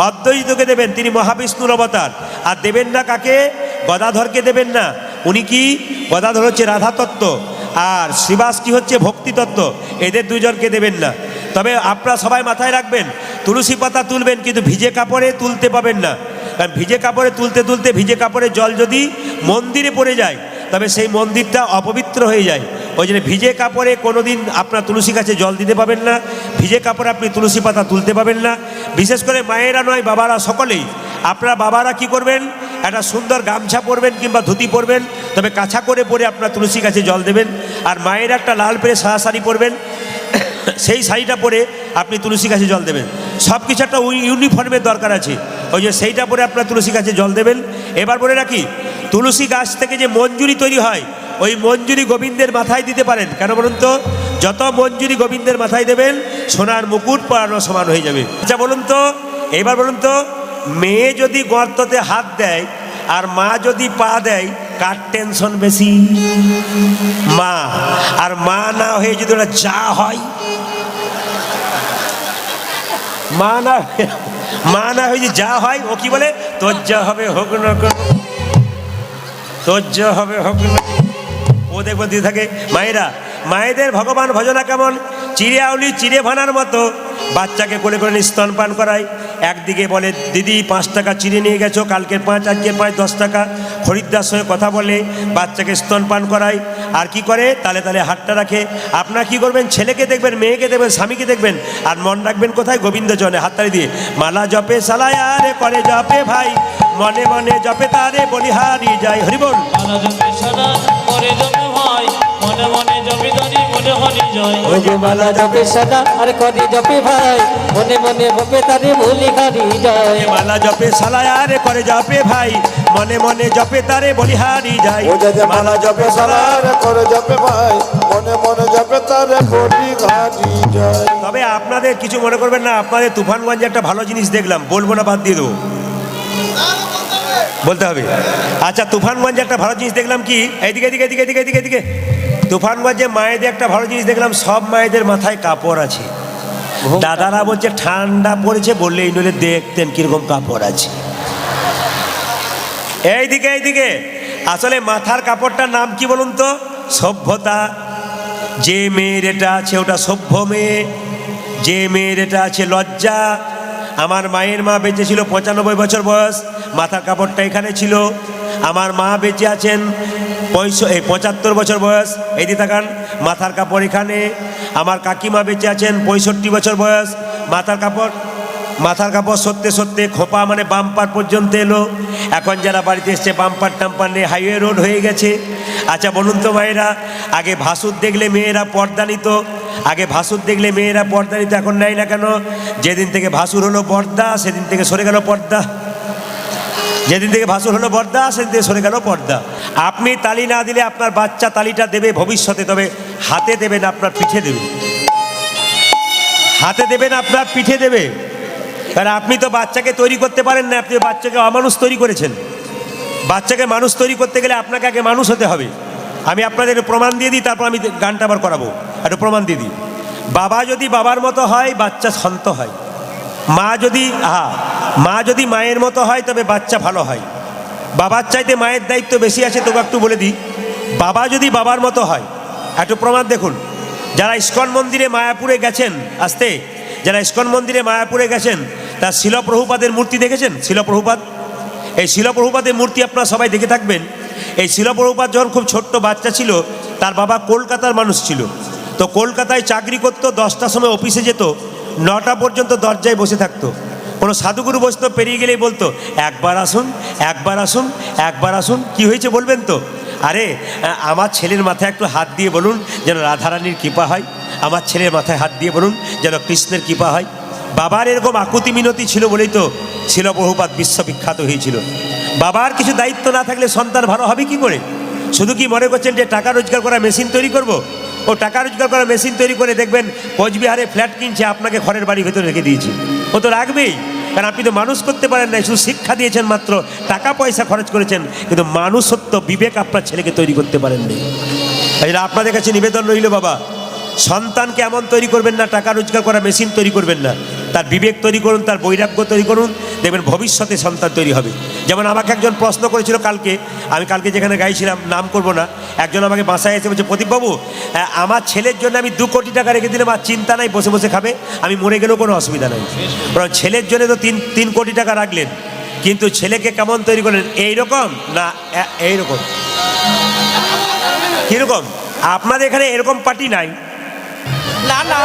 অদ্বৈতকে দেবেন, তিনি মহাবিষ্ণুর অবতার। আর দেবেন না কাকে? গদাধরকে দেবেন না। উনি কি? গদাধর হচ্ছে রাধা তত্ত্ব, আর শ্রীবাস কি হচ্ছে ভক্তি তত্ত্ব। এদের 2 জনকে দেবেন না। তবে আপনারা সবাই মাথায় রাখবেন, তুলসী পাতা তুলবেন, কিন্তু ভিজে কাপড়ে তুলতে পাবেন না। কারণ ভিজে কাপড়ে তুলতে তুলতে ভিজে কাপড়ের জল যদি মন্দিরে পড়ে যায়, তবে সেই মন্দিরটা অপবিত্র হয়ে যায়। ওই জন্য ভিজে কাপড়ে কোনোদিন আপনার তুলসী গাছে জল দিতে পাবেন না, ভিজে কাপড়ে আপনি তুলসী পাতা তুলতে পাবেন না। বিশেষ করে মায়েরা নয়, বাবারা সকলেই। আপনারা বাবারা কি করবেন? একটা সুন্দর গামছা পরবেন কিংবা ধুতি পরবেন, তবে কাছা করে পরে আপনার তুলসী গাছে জল দেবেন। আর মায়ের একটা লাল পেরে সাদা শাড়ি পরবেন, সেই শাড়িটা পরে আপনি তুলসী গাছে জল দেবেন। সব কিছু একটা ইউনিফর্মের দরকার আছে, ওই যে সেইটা পরে আপনার তুলসী গাছে জল দেবেন। এবার বলে রাখি, তুলসী গাছ থেকে যে মঞ্জুরি তৈরি হয়, ওই মঞ্জুরি গোবিন্দের মাথায় দিতে পারেন। কেন বলুন তো? যত মঞ্জুরি গোবিন্দের মাথায় দেবেন, সোনার মুকুট পরানো সমান হয়ে যাবে। আচ্ছা বলুন তো, এবার বলুন তো, মেয়ে যদি গর্ততে হাত দেয় আর মা যদি পা দেয়, কার টেনশন বেশি? মা। আর মা না হয়ে যদি ওরা যা হয়, মা না হয়ে যা হয়, ও কি বলে? তোর যা হবে হোক না, তোর যা হবে হোক না। ও দেখবো দিয়ে থাকে। মায়েরা, মায়েদের ভগবান ভজনা কেমন? চিড়ে আউলি চিড়ে ভানার মতো বাচ্চাকে কোলে করে স্তনপান করায়। একদিকে বলে দিদি 5 টাকা চিড়ে নিয়ে গেছো, কালকের 5, আজকের 5, 10 টাকা। খরিদ্দার সঙ্গে কথা বলে বাচ্চাকে স্তনপান করায়। আর কি করে? তালে তালে হাতটা রাখে। আপনারা কি করবেন? ছেলেকে দেখবেন, মেয়েকে দেখবেন, স্বামীকে দেখবেন, আর মন রাখবেন কোথায়? গোবিন্দ জনে হাততালি দিয়ে। মালা জপে সালায় আরে করে জপে ভাই, মনে মনে জপে তারে বলিহারি যায়। হরিবল। মালা জপে সদা করে জপে ভাই, মনে মনে জপে ধরি মনে হরি জয়। ওই যে মালা জপে সদা আর করে জপে ভাই, মনে মনে জপে তারে বলি হারি যায়। মালা জপে সালায় আরে করে জপে ভাই, মনে মনে জপে তারে বলিহারি যায়। ও যে মালা জপে সালার করে জপে ভাই, মনে মনে জপে তারে বলি হারি যায়। তবে আপনাদের কিছু মনে করবেন না, আপনাদের তুফানগঞ্জে একটা ভালো জিনিস দেখলাম, বলবো না, বাদ দিয়ে দেবো, বলতে হবে। আচ্ছা, তুফানগঞ্জে একটা ভালো জিনিস দেখলাম কি? এইদিকে এদিকে এদিকে এদিকে এদিকে এদিকে তুফানগঞ্জে মায়েদের একটা ভালো জিনিস দেখলাম, সব মায়েদের মাথায় কাপড় আছে। দাদারা বলছে ঠান্ডা পড়েছে, বললেই নইলে দেখতেন কিরকম কাপড় আছে। এইদিকে এইদিকে আসলে মাথার কাপড়টার নাম কি বলুন তো? সভ্যতা। যে মেয়ের এটা আছে ওটা সভ্য মেয়ে, যে মেয়ের এটা আছে লজ্জা। আমার মায়ের মা বেঁচে ছিল 95 বছর বয়স, মাথার কাপড়টা এখানে ছিল। আমার মা বেঁচে আছেন 75 বছর বয়স, এই দিয়ে তাকান, মাথার কাপড় এখানে। আমার কাকিমা বেঁচে আছেন 65 বছর বয়স, মাথার কাপড় সত্যি সত্যি খোপা মানে বাম্পার পর্যন্ত এলো। এখন যারা বাড়িতে এসছে বাম্পার টাম্পার নিয়ে হাইওয়ে রোড হয়ে গেছে। আচ্ছা বলুন তো মায়েরা, আগে ভাসুর দেখলে মেয়েরা পর্দা নিত, এখন নেয় না কেন? যেদিন থেকে ভাসুর হলো বর্দা, সেদিন থেকে সরে গেল পর্দা। যেদিন থেকে ভাসুর হলো বর্দা, সেদিন থেকে সরে গেল পর্দা। আপনি তালি না দিলে আপনার বাচ্চা তালিটা দেবে ভবিষ্যতে, তবে হাতে দেবেন, আপনার পিঠে দেবে। হাতে দেবেন, আপনার পিঠে দেবে। কারণ আপনি তো বাচ্চাকে তৈরি করতে পারেন না, আপনি বাচ্চাকে অমানুষ তৈরি করেছেন। বাচ্চাকে মানুষ তৈরি করতে গেলে আপনাকে আগে মানুষ হতে হবে। আমি আপনাদের প্রমাণ দিয়ে দিই, তারপর আমি গানটা আবার করাবো। একটু প্রমাণ দিয়ে দিই। বাবা যদি বাবার মতো হয়, বাচ্চা শান্ত হয়। মা যদি মায়ের মতো হয়, তবে বাচ্চা ভালো হয়। বাবার চাইতে মায়ের দায়িত্ব বেশি আছে, তবু একটু বলে দিই। বাবা যদি বাবার মতো হয়, একটু প্রমাণ দেখুন। যারা ইস্কন মন্দিরে মায়াপুরে গেছেন, যারা ইস্কন মন্দিরে মায়াপুরে গেছেন, তার শিলপ্রভুপাদের মূর্তি দেখেছেন? শিলপ্রভুপাদ, এই শিলপ্রভুপাদের মূর্তি আপনারা সবাই দেখে থাকবেন। এই শিলপ্রভুপাদ যখন খুব ছোট্ট বাচ্চা ছিল, তার বাবা কলকাতার মানুষ ছিল। তো কলকাতায় চাকরি করতো, 10টার সময় অফিসে যেত, 9টা পর্যন্ত দরজায় বসে থাকতো। কোনো সাধুগুরু বৈষ্ণব পেরিয়ে গেলেই বলতো, একবার আসুন, একবার আসুন, একবার আসুন। কি হয়েছে বলবেন তো? আরে আমার ছেলের মাথায় একটু হাত দিয়ে বলুন যেন রাধারানীর কৃপা হয়, আমার ছেলের মাথায় হাত দিয়ে বলুন যেন কৃষ্ণের কৃপা হয়। বাবার এরকম আকুতি মিনতি ছিল বলেই তো শিলপ্রভুপাদ বিশ্ববিখ্যাত হয়েছিল। বাবার কিছু দায়িত্ব না থাকলে সন্তান ভালো হবে কি করে? শুধু কি মনে করছেন যে টাকা রোজগার করা মেশিন তৈরি করব? ও টাকা রোজগার করা মেশিন তৈরি করে দেখবেন কোচবিহারে ফ্ল্যাট কিনছে, আপনাকে ঘরের বাড়ির ভেতরে রেখে দিয়েছে। ও তো রাখবেই, কারণ আপনি তো মানুষ করতে পারেন না, শুধু শিক্ষা দিয়েছেন মাত্র, টাকা পয়সা খরচ করেছেন, কিন্তু মানুষত্ব বিবেক আপনার ছেলেকে তৈরি করতে পারেননি। তাই আপনাদের কাছে নিবেদন রইল, বাবা সন্তানকে এমন তৈরি করবেন না, টাকা রোজগার করা মেশিন তৈরি করবেন না, তার বিবেক তৈরি করুন, তার বৈরাগ্য তৈরি করুন, দেখবেন ভবিষ্যতে সন্তান তৈরি হবে। যেমন আমাকে একজন প্রশ্ন করেছিল কালকে, আমি কালকে যেখানে গাইছিলাম, নাম করব না, একজন আমাকে বাসায় এসে বলছে, প্রদীপবাবু আমার ছেলের জন্য আমি 2 কোটি টাকা রেখে দিলাম, আর চিন্তা নাই, বসে বসে খাবে, আমি মরে গেলেও কোনো অসুবিধা নাই। কারণ ছেলের জন্য তো 3 কোটি টাকা রাখলেন, কিন্তু ছেলেকে কেমন তৈরি করলেন? এইরকম না এইরকম? কীরকম? আপনাদের এখানে এরকম পার্টি নাই? না না,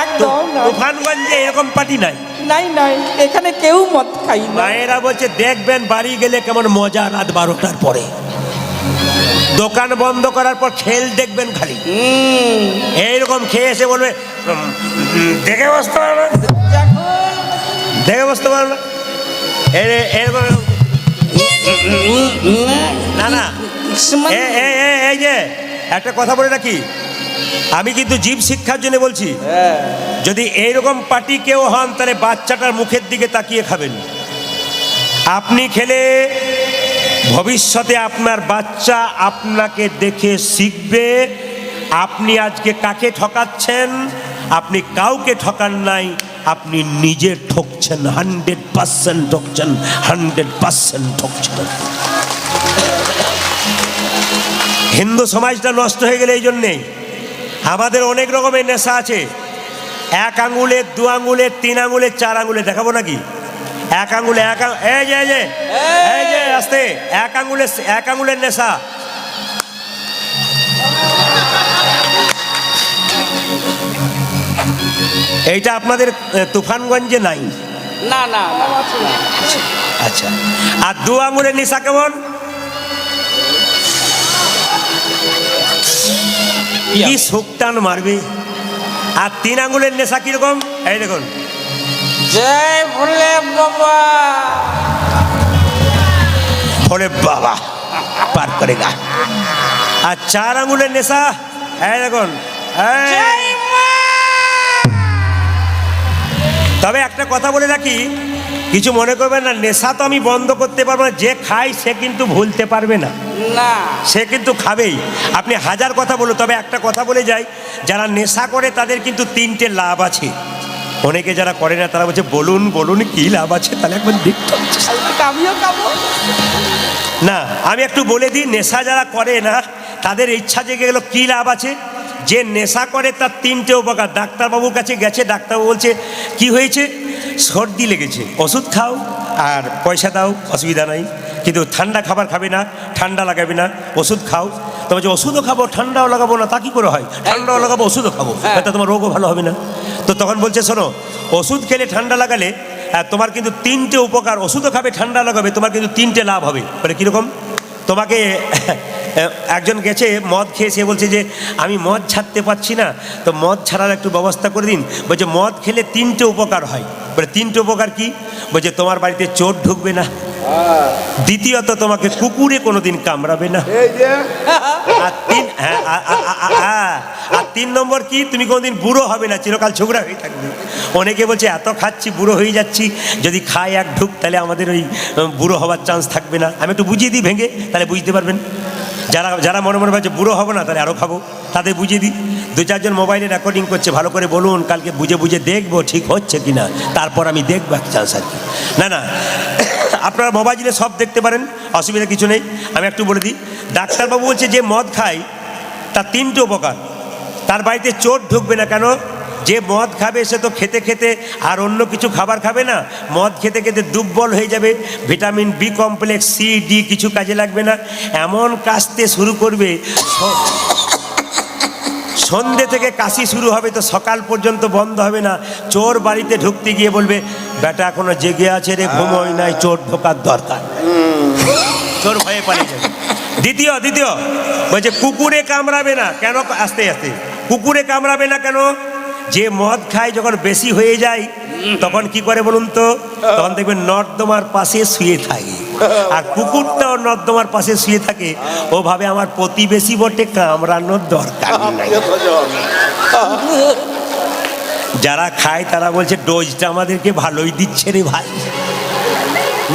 একদম না। তুফানগঞ্জে এরকম পার্টি নাই? নাই নাই, এখানে কেউ মদ খাই না। মায়েরা বলছে দেখবেন বাড়ি গেলে কেমন মজা রাত 12টার পরে। দোকান বন্ধ করার পর খেল দেখবেন খালি এইরকম খেয়ে এসে বলবে দেখে বসতে পারবে না, দেখে বসতে পারবে না এরকম। না না এই যে একটা কথা বলে রাখি, আমি কিন্তু জীব শিক্ষার জন্য বলছি, যদি এইরকম পার্টি কেউ হন তাহলে বাচ্চাটার মুখের দিকে তাকিয়ে খাবেন। আপনি খেলে ভবিষ্যতে আপনার বাচ্চা আপনাকে দেখে শিখবে। আপনি আজকে কাকে ঠকাচ্ছেন? আপনি কাউকে ঠকান নাই, আপনি নিজে ঠকছেন, 100% ঠকছেন, 100% ঠকছেন। হিন্দু সমাজটা নষ্ট হয়ে গেলে এই জন্যেই। আমাদের অনেক রকমের নেশা আছে, 1 আঙুলে 2 আঙুলে 3 আঙুলে 4 আঙুলে, দেখাবো নাকি? 1 আঙুলে এই যে আস্তে 1 আঙুলের নেশা। এইটা আপনাদের তুফানগঞ্জে নাই? না না না। আচ্ছা, আর 2 আঙুলের নেশা কেমন? কি সুকটান মারবে। আর 3 আঙুলের নেশা কিরকম? এই দেখুন, জয় ভোলে বাবা, ভোলে বাবা পার করেগা। আর 4 আঙুলের নেশা, এই দেখুন। তবে একটা কথা বলে রাখি, কিছু মনে করবেন না, নেশা তো আমি বন্ধ করতে পারবো না। যে খায় সে কিন্তু ভুলতে পারবে না, না সে কিন্তু খাবেই। আপনি 1000 কথা বলো, তবে একটা কথা বলে যাই, যারা নেশা করে তাদের কিন্তু 3টে লাভ আছে। অনেকে যারা করে না তারা বলছে বলুন বলুন কি লাভ আছে, তাহলে একবার দেখতে হচ্ছে। আমিও খাবো না, আমি একটু বলে দিই, নেশা যারা করে না তাদের ইচ্ছা জেগে গেল, কি লাভ আছে? যে নেশা করে তার 3টে উপকার। ডাক্তারবাবুর কাছে গেছে, ডাক্তারবাবু বলছে কি হয়েছে? সর্দি লেগেছে, ওষুধ খাও আর পয়সা দাও, অসুবিধা নাই, কিন্তু ঠান্ডা খাবার খাবে না, ঠান্ডা লাগাবে না, ওষুধ খাও। তো বলছে ওষুধও খাবো ঠান্ডাও লাগাবো না, তা কী করে হয়? ঠান্ডাও লাগাবো ওষুধও খাবো, তা তোমার রোগও ভালো হবে না। তো তখন বলছে শোনো, ওষুধ খেলে ঠান্ডা লাগালে তোমার কিন্তু 3টে উপকার, ওষুধও খাবে ঠান্ডা লাগাবে, তোমার কিন্তু 3টে লাভ হবে। বলে কীরকম? তোমাকে একজন গেছে মদ খেয়ে, সে বলছে যে আমি মদ ছাড়তে পারছি না, তো মদ ছাড়ার একটু ব্যবস্থা করে দিন। বলছে মদ খেলে 3টে উপকার হয়। বলে 3টে উপকার কি? বলছে তোমার বাড়িতে চোর ঢুকবে না, দ্বিতীয়ত তোমাকে কুকুরে কোনোদিন কামড়াবে না, আর 3 নম্বর কি? তুমি কোনোদিন বুড়ো হবে না, চিরকাল ছোকরা হয়ে থাকবে। অনেকে বলছে এত খাচ্ছি বুড়ো হয়ে যাচ্ছি, যদি খাই 1 ঢুক তাহলে আমাদের ওই বুড়ো হওয়ার চান্স থাকবে না। আমি একটু বুঝিয়ে দিই ভেঙে, তাহলে বুঝতে পারবেন। যারা যারা মনে মনে ভাবছে বুড়ো হবো না, তাহলে আরও খাবো, তাদের বুঝিয়ে দিই। 2-4 জন মোবাইলে রেকর্ডিং করছে, ভালো করে বলুন, কালকে বুঝে বুঝে দেখবো ঠিক হচ্ছে কি না, তারপর আমি দেখবো এক চান্স আর কি। না না, আপনারা মোবাইলে সব দেখতে পারেন, অসুবিধা কিছু নেই। আমি একটু বলে দিই, ডাক্তারবাবু বলছে যে মদ খায় তার 3টে উপকার। তার বাড়িতে চোর ঢুকবে না। কেন? যে মদ খাবে সে তো খেতে খেতে আর অন্য কিছু খাবার খাবে না, মদ খেতে খেতে দুর্বল হয়ে যাবে, vitamin B complex, C D কিছু কাজে লাগবে না, এমন কাশতে শুরু করবে, সন্ধ্যে থেকে কাশি শুরু হবে তো সকাল পর্যন্ত বন্ধ হবে না। চোর বাড়িতে ঢুকতে গিয়ে বলবে বেটা এখনো জেগে আছে রে, ঘুমোয় নাই, চোর ঢোকার দরকার, চোর ভয়ে পালিয়ে যাবে। দ্বিতীয় বলছে কুকুরে কামড়াবে না। কেন? আস্তে আস্তে, কুকুরে কামড়াবে না কেন? যে মদ খায় যখন বেশি হয়ে যায় তখন কি করে বলুন তো? তখন দেখবেন নর্দমার পাশে শুয়ে থাকে, আর কুকুরটাও নর্দমার পাশে শুয়ে থাকে। ও ভাবে আমার প্রতিবেশী বটে, কামড়ানোর দরকার নাই। যারা খায় তারা বলছে ডোজটা আমাদেরকে ভালোই দিচ্ছে রে ভাই।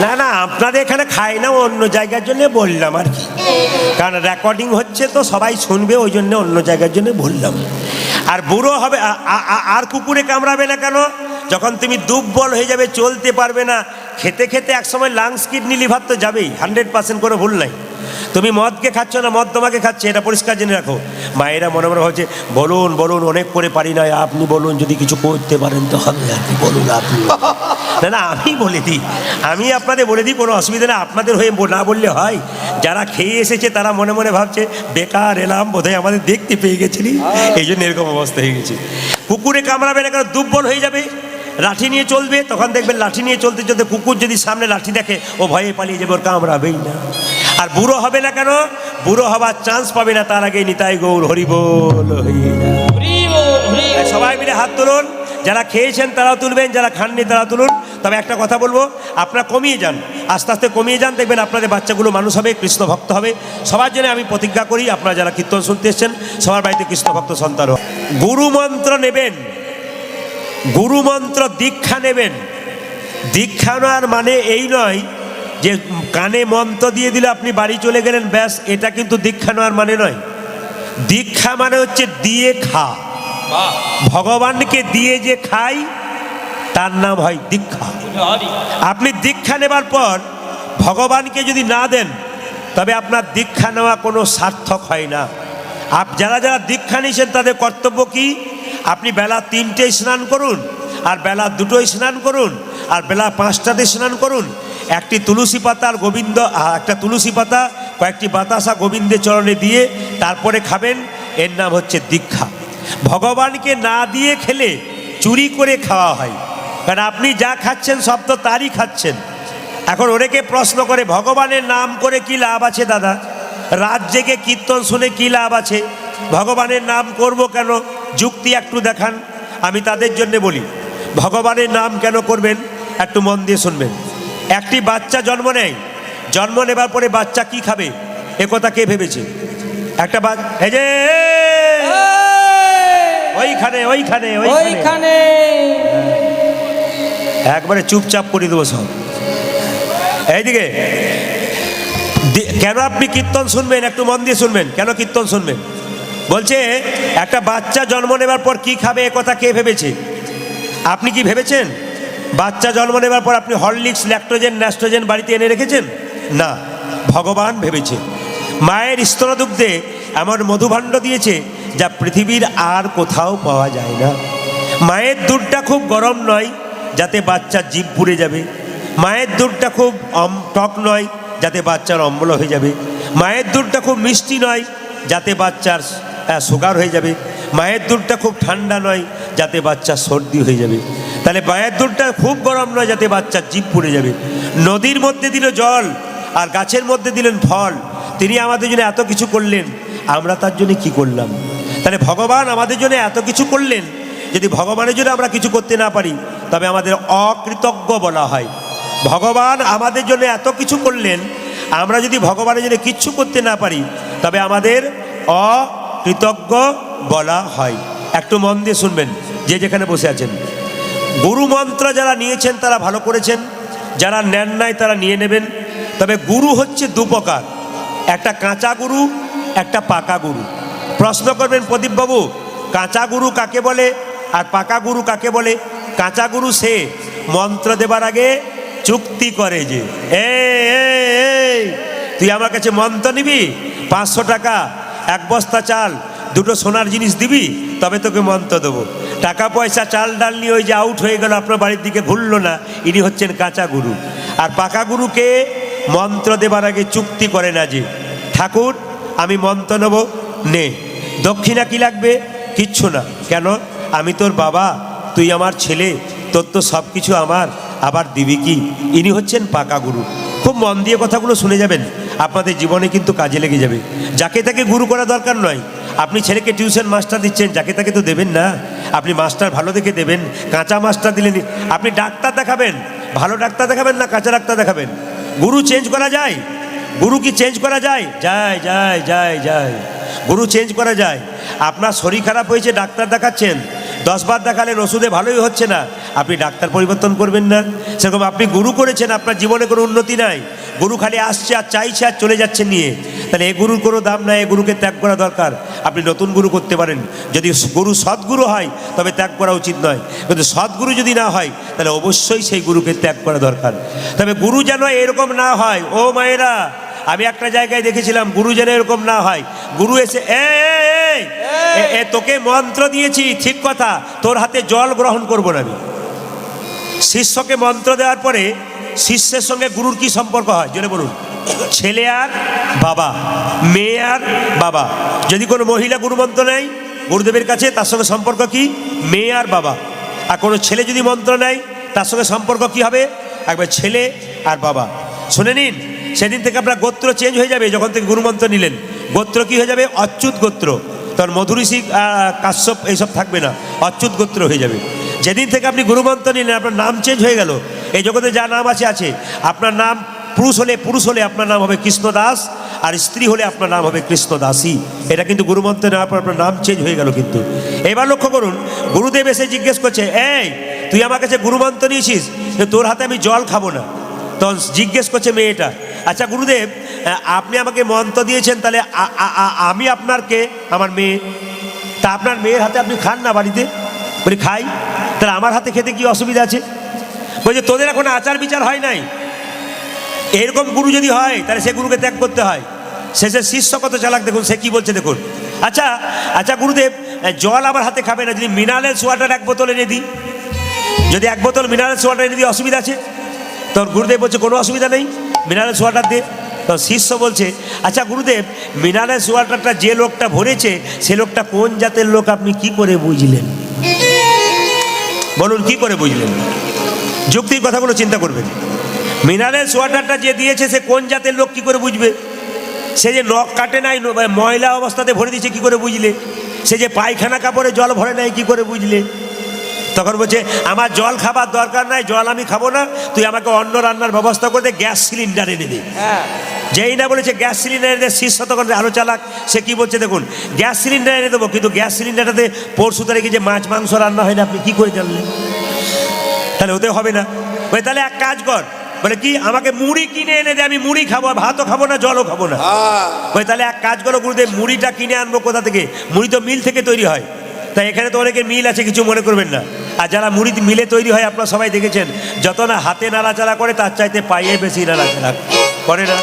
না না, আপনাদের এখানে খায় না, অন্য জায়গার জন্য বললাম আর কি, কারণ রেকর্ডিং হচ্ছে তো সবাই শুনবে, ওই জন্য অন্য জায়গার জন্য বললাম। আর বুড়ো হবে, আর কুকুরে কামড়াবে না কেন? যখন তুমি দুর্বল হয়ে যাবে, চলতে পারবে না, খেতে খেতে একসময় লাংস, কিডনি, লিভার তো যাবেই, 100% কোনো ভুল নাই। তুমি মদকে খাচ্ছ না, মদ তোমাকে খাচ্ছে, এটা পরিষ্কার জেনে রাখো। মায়েরা মনে মনে ভাবছে বলুন বলুন, অনেক করে পারি না, আপনি বলুন, যদি কিছু করতে পারেন তো হবে আর কি, বলুন আপনি। না না, আমি বলে দিই, আমি আপনাদের বলে দিই, কোনো অসুবিধা না, আপনাদের হয়ে না বললে হয়। যারা খেয়ে এসেছে তারা মনে মনে ভাবছে বেকার এলাম, বোধহয় আমাদের দেখতে পেয়ে গেছিলি, এই জন্য এরকম অবস্থা হয়ে গেছে। কুকুরে কামড়াবে না কারণ দুর্বল হয়ে যাবে, লাঠি নিয়ে চলবে, তখন দেখবেন লাঠি নিয়ে চলতে চলতে কুকুর যদি সামনে লাঠি দেখে ও ভয়ে পালিয়ে যাবে, ওর কামড়াবেই না। আর বুড়ো হবে না কেন? বুড়ো হবার চান্স পাবে না, তার আগে নিতাই গৌর হরিবোল হয়ে যায়। হরি বল, হরি বল। সবাই মিলে হাত তুলুন, যারা খেয়েছেন তারাও তুলবেন, যারা খাননি তারা তুলুন। তবে একটা কথা বলবো, আপনারা কমিয়ে যান, আস্তে আস্তে কমিয়ে যান, দেখবেন আপনাদের বাচ্চাগুলো মানুষ হবে, কৃষ্ণ ভক্ত হবে। সবার জন্য আমি প্রতিজ্ঞা করি, আপনারা যারা কীর্তন শুনতে এসছেন সবার বাড়িতে কৃষ্ণ ভক্ত সন্তান হোক। গুরু মন্ত্র নেবেন, গুরু মন্ত্র দীক্ষা নেবেন। দীক্ষা নেওয়ার মানে এই নয় যে কানে মন্ত্র দিয়ে দিলে আপনি বাড়ি চলে গেলেন ব্যাস, এটা কিন্তু দীক্ষা নেওয়ার মানে নয়। দীক্ষা মানে হচ্ছে দিয়ে খা, বাহ, ভগবানকে দিয়ে যে খাই তার নাম হয় দীক্ষা। হরি। আপনি দীক্ষা নেবার পর ভগবানকে যদি না দেন তবে আপনার দীক্ষা নেওয়া কোনো সার্থক হয় না। যারা যারা দীক্ষা নিয়েছেন তাদের কর্তব্য কি? আপনি বেলা 3টেয় স্নান করুন, আর বেলা 2টোয় স্নান করুন, আর বেলা 5টাতে স্নান করুন। একটি তুলসী পাতা আর গোবিন্দ, একটা তুলসী পাতা কয়েকটি বাতাসা গোবিন্দের চরণে দিয়ে তারপরে খাবেন, এর নাম হচ্ছে দীক্ষা। ভগবানকে না দিয়ে খেলে চুরি করে খাওয়া হয়, কারণ আপনি যা খাচ্ছেন সব তো তারই খাচ্ছেন। এখন অনেকে প্রশ্ন করে ভগবানের নাম করে কি লাভ আছে দাদা, রাত জেগে কীর্তন শুনে কি লাভ আছে, ভগবানের নাম করব কেন, যুক্তি একটু দেখান। আমি তাদের জন্য বলি, ভগবানের নাম কেন করবেন একটু মন দিয়ে শুনবেন। একটি বাচ্চা জন্ম নেয়, জন্ম নেবার পরে বাচ্চা কি খাবে একথা কে ভেবেছে? একটা এই যে ওইখানে ওইখানে ওইখানে ওইখানে একবারে চুপচাপ করে দেবো সব। এইদিকে কেন আপনি কীর্তন শুনবেন একটু মন দিয়ে শুনবেন, কেন কীর্তন শুনবেন? বলছে একটা বাচ্চা জন্ম নেবার পর কি খাবে একথা কে ভেবেছে? আপনি কি ভেবেছেন? বাচ্চা জন্ম নেবার পর আপনি হরলিক্স, ল্যাক্টোজেন, ন্যাস্ট্রোজেন বাড়িতে এনে রেখেছেন? না, ভগবান ভেবেছে। মায়ের স্তনদুগ্ধে এমন মধুভাণ্ড দিয়েছে যা পৃথিবীর আর কোথাও পাওয়া যায় না। মায়ের দুধটা খুব গরম নয় যাতে বাচ্চার জিভ পুড়ে যাবে, মায়ের দুধটা খুব টক নয় যাতে বাচ্চার অম্বল হয়ে যাবে, মায়ের দুধটা খুব মিষ্টি নয় যাতে বাচ্চার সুগার হয়ে যাবে, মায়ের দুধটা খুব ঠান্ডা নয় যাতে বাচ্চার সর্দি হয়ে যাবে। তাহলে মায়ের দুধটা খুব গরম নয় যাতে বাচ্চার জিভ পুড়ে যাবে। নদীর মধ্যে দিল জল আর গাছের মধ্যে দিলেন ফল। তিনি আমাদের জন্য এত কিছু করলেন, আমরা তার জন্য কি করলাম? তাহলে ভগবান আমাদের জন্য এত কিছু করলেন, যদি ভগবানের জন্য আমরা কিছু করতে না পারি তবে আমাদের অকৃতজ্ঞ বলা হয়। ভগবান আমাদের জন্য এত কিছু করলেন, আমরা যদি ভগবানের জন্য কিচ্ছু করতে না পারি তবে আমাদের অকৃতজ্ঞ বলা হয়। একটু মন দিয়ে শুনবেন, যে যেখানে বসে আছেন। গুরু মন্ত্র যারা নিয়েছেন তারা ভালো করেছেন, যারা নেন নাই তারা নিয়ে নেবেন। তবে গুরু হচ্ছে দু প্রকার, একটা কাঁচা গুরু, একটা পাকা গুরু। প্রশ্ন করবেন প্রদীপবাবু, কাঁচা গুরু কাকে বলে আর পাকা গুরু কাকে বলে? কাঁচা গুরু সে মন্ত্র দেবার আগে চুক্তি করে যে তুই আমার কাছে মন্ত্র নিবি, 500 টাকা, 1 বস্তা চাল, 2টো সোনার জিনিস দিবি তবে তোকে মন্ত্র দেবো। টাকা পয়সা চাল ডাল নিয়ে ওই যে আউট হয়ে গেল, আপনার বাড়ির দিকে ঘুরলো না, ইনি হচ্ছেন কাঁচা গুরু। আর পাকা গুরুকে মন্ত্র দেবার আগে চুক্তি করে না যে ঠাকুর আমি মন্ত্র নেব, নে, দক্ষিণা কি লাগবে? কিচ্ছু না। কেন? আমি তোর বাবা, তুই আমার ছেলে, তোর তো সব কিছু আমার, আবার দিবি কি? ইনি হচ্ছেন পাকা গুরু। খুব মন দিয়ে কথাগুলো শুনে যাবেন, আপনাদের জীবনে কিন্তু কাজে লেগে যাবে। যাকে তাকে গুরু করা দরকার নয়। আপনি ছেলেকে টিউশন মাস্টার দিচ্ছেন, যাকে তাকে তো দেবেন না, আপনি মাস্টার ভালো দেখে দেবেন। কাঁচা মাস্টার দিলেন, আপনি ডাক্তার দেখাবেন, ভালো ডাক্তার দেখাবেন না কাঁচা ডাক্তার দেখাবেন? গুরু চেঞ্জ করা যায়? গুরু কি চেঞ্জ করা যায়? যায় যায় যায় যায়, গুরু চেঞ্জ করা যায়। আপনার শরীর খারাপ হয়েছে, ডাক্তার দেখাচ্ছেন, 10 বার দেখালেন ওষুধে ভালোই হচ্ছে না, আপনি ডাক্তার পরিবর্তন করবেন না? সেরকম আপনি গুরু করেছেন, আপনার জীবনে কোনো উন্নতি নাই, গুরু খালি আসছে আর চাইছে আর চলে যাচ্ছে নিয়ে, তাহলে এ গুরুর কোনো দাম নাই, এ গুরুকে ত্যাগ করা দরকার। আপনি নতুন গুরু করতে পারেন, যদি গুরু সদ্গুরু হয় তবে ত্যাগ করা উচিত নয়, কিন্তু সদ্গুরু যদি না হয় তাহলে অবশ্যই সেই গুরুকে ত্যাগ করা দরকার। তবে গুরু যেন এরকম না হয়, ও মায়েরা, আমি একটা জায়গায় দেখেছিলাম গুরু যেন এরকম না হয়, গুরু এসে তোকে মন্ত্র দিয়েছি ঠিক কথা, তোর হাতে জল গ্রহণ করবো না আমি। শিষ্যকে মন্ত্র দেওয়ার পরে শিষ্যের সঙ্গে গুরুর কি সম্পর্ক হয় জেনে বলুন? ছেলে আর বাবা, মেয়ে আর বাবা। যদি কোনো মহিলা গুরু মন্ত্র নেয় গুরুদেবের কাছে, তার সঙ্গে সম্পর্ক কি? মেয়ে আর বাবা। আর কোনো ছেলে যদি মন্ত্র নেয় তার সঙ্গে সম্পর্ক কি হবে? একবার ছেলে আর বাবা। শুনে নিন, সেদিন থেকে আপনার গোত্র চেঞ্জ হয়ে যাবে যখন থেকে গুরু মন্ত্র নিলেন। গোত্র কি হয়ে যাবে? অচ্যুত গোত্র। তখন মধুঋষি কাশ্যপ এইসব থাকবে না, অচ্যুত গোত্র হয়ে যাবে। যেদিন থেকে আপনি গুরুমন্ত্র নিলেন আপনার নাম চেঞ্জ হয়ে গেল। এই জগতে যা নাম আছে আপনার নাম পুরুষ হলে আপনার নাম হবে কৃষ্ণদাস, আর স্ত্রী হলে আপনার নাম হবে কৃষ্ণদাসী। এটা কিন্তু গুরুমন্ত্র নেওয়ার পর আপনার নাম চেঞ্জ হয়ে গেল। কিন্তু এবার লক্ষ্য করুন, গুরুদেব এসে জিজ্ঞেস করছে, এই তুই আমার কাছে গুরুমন্ত্র নিয়েছিস, তোর হাতে আমি জল খাবো না। তখন জিজ্ঞেস করছে মেয়েটা, আচ্ছা গুরুদেব আপনি আমাকে মন্ত্র দিয়েছেন, তাহলে আমি আপনার কে? আমার মেয়ে। তা আপনার মেয়ের হাতে আপনি খান না বাড়িতে? বলি খাই। তাহলে আমার হাতে খেতে কি অসুবিধা আছে? বলছে তোদের এখন আচার বিচার হয় নাই। এরকম গুরু যদি হয় তাহলে সে গুরুকে ত্যাগ করতে হয়। শেষে শিষ্য কত চালাক দেখুন, সে কি বলছে দেখুন। আচ্ছা গুরুদেব জল আমার হাতে খাবে না, যদি মিনারেলস ওয়াটার 1 বোতল এনে দিই, যদি 1 বোতল মিনারেলস ওয়াটার এনে দিই অসুবিধা আছে? তখন গুরুদেব বলছে কোনো অসুবিধা নেই, মিনারেলস ওয়াটার দিয়ে। তখন শিষ্য বলছে, আচ্ছা গুরুদেব মিনারেলস ওয়াটারটা যে লোকটা ভরেছে সে লোকটা কোন জাতের লোক আপনি কি করে বুঝলেন? বলুন কি করে বুঝলেন? যুক্তির কথাগুলো চিন্তা করবেন। মিনারেলস ওয়াটারটা যে দিয়েছে সে কোন জাতের লোক কি করে বুঝবে? সে যে নখ কাটে নাই, ময়লা অবস্থাতে ভরে দিয়েছে কি করে বুঝলে? সে যে পায়খানা কাপড়ে জল ভরে নাই কি করে বুঝলে? তখন বলছে আমার জল খাবার দরকার নাই, জল আমি খাবো না, তুই আমাকে অন্ন রান্নার ব্যবস্থা করে দে, গ্যাস সিলিন্ডার এনে দে। যেই না বলেছে গ্যাস সিলিন্ডার এনে দে, শিষ্য তখন আরো চালাক, সে কি বলছে দেখুন, গ্যাস সিলিন্ডার এনে দেবো, কিন্তু গ্যাস সিলিন্ডারটাতে পরশু তারিখে যে মাছ মাংস রান্না হয় না আপনি কি করে জানলেন? তাহলে ওতে হবে না। বলে তাহলে এক কাজ কর, বলে কি আমাকে মুড়ি কিনে এনে দে, আমি মুড়ি খাবো, ভাতও খাবো না জলও খাবো না। বলে তাহলে এক কাজ করো গুরুদেব, মুড়িটা কিনে আনবো কোথা থেকে? মুড়ি তো মিল থেকে তৈরি হয়। তাই এখানে তো অনেকের মিল আছে, কিছু মনে করবেন না। আর যারা মুড়ি মিলে তৈরি হয় আপনারা সবাই দেখেছেন, যত না হাতে নাড়াচাড়া করে তার চাইতে পায়ে বেশি নাড়াচাড়া করে না।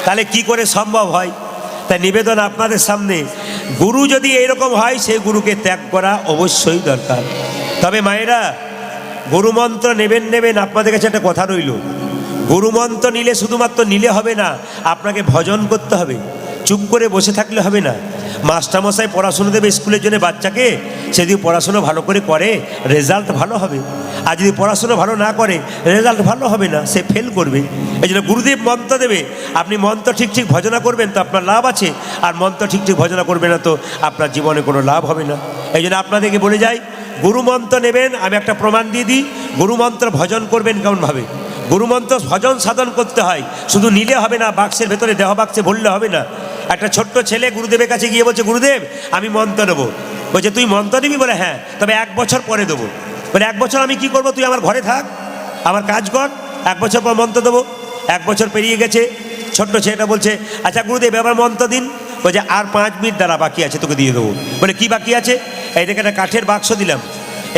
তাহলে কি করে সম্ভব হয়? তাই নিবেদন আপনাদের সামনে, গুরু যদি এইরকম হয় সেই গুরুকে ত্যাগ করা অবশ্যই দরকার। তবে মায়েরা গুরুমন্ত্র নেবেন, আপনাদের কাছে একটা কথা রইল, গুরুমন্ত্র নিলে শুধুমাত্র নিলে হবে না, আপনাকে ভজন করতে হবে। চুপ করে বসে থাকলে হবে না। মাস্টারমশাই পড়াশুনো দেবে স্কুলের জন্য বাচ্চাকে, সে যদি পড়াশুনো ভালো করে রেজাল্ট ভালো হবে। আর যদি পড়াশুনো ভালো না করে রেজাল্ট ভালো হবে না, সে ফেল করবে। এই জন্য গুরুদেব মন্ত্র দেবে, আপনি মন্ত্র ঠিক ভজনা করবেন তো আপনার লাভ আছে, আর মন্ত্র ঠিক ভজনা করবে না তো আপনার জীবনে কোনো লাভ হবে না। এই জন্য আপনাদেরকে বলে যাই, গুরুমন্ত্র নেবেন, আমি একটা প্রমাণ দিয়ে দিই, গুরুমন্ত্র ভজন করবেন কেমনভাবে। গুরুমন্ত্র ভজন সাধন করতে হয়, শুধু নিলে হবে না, বাক্সের ভেতরে দেহ বাক্সে ভরলে হবে না। একটা ছোট্ট ছেলে গুরুদেবের কাছে গিয়ে বলছে, গুরুদেব আমি মন্ত্র নেবো। বলছে তুই মন্ত্র নিবি? বলে হ্যাঁ, তবে 1 বছর পরে দেবো। বলে 1 বছর আমি কি করব? তুই আমার ঘরে থাক, আমার কাজ কর, 1 বছর পর মন্ত্র দেবো। 1 বছর পেরিয়ে গেছে, ছোট্ট ছেলেটা বলছে, আচ্ছা গুরুদেব এবার মন্ত্র দিন। বলছে আর 5 মিনিট দ্বারা বাকি আছে, তোকে দিয়ে দেবো। বলে কি বাকি আছে? এই দেখে একটা কাঠের বাক্স দিলাম,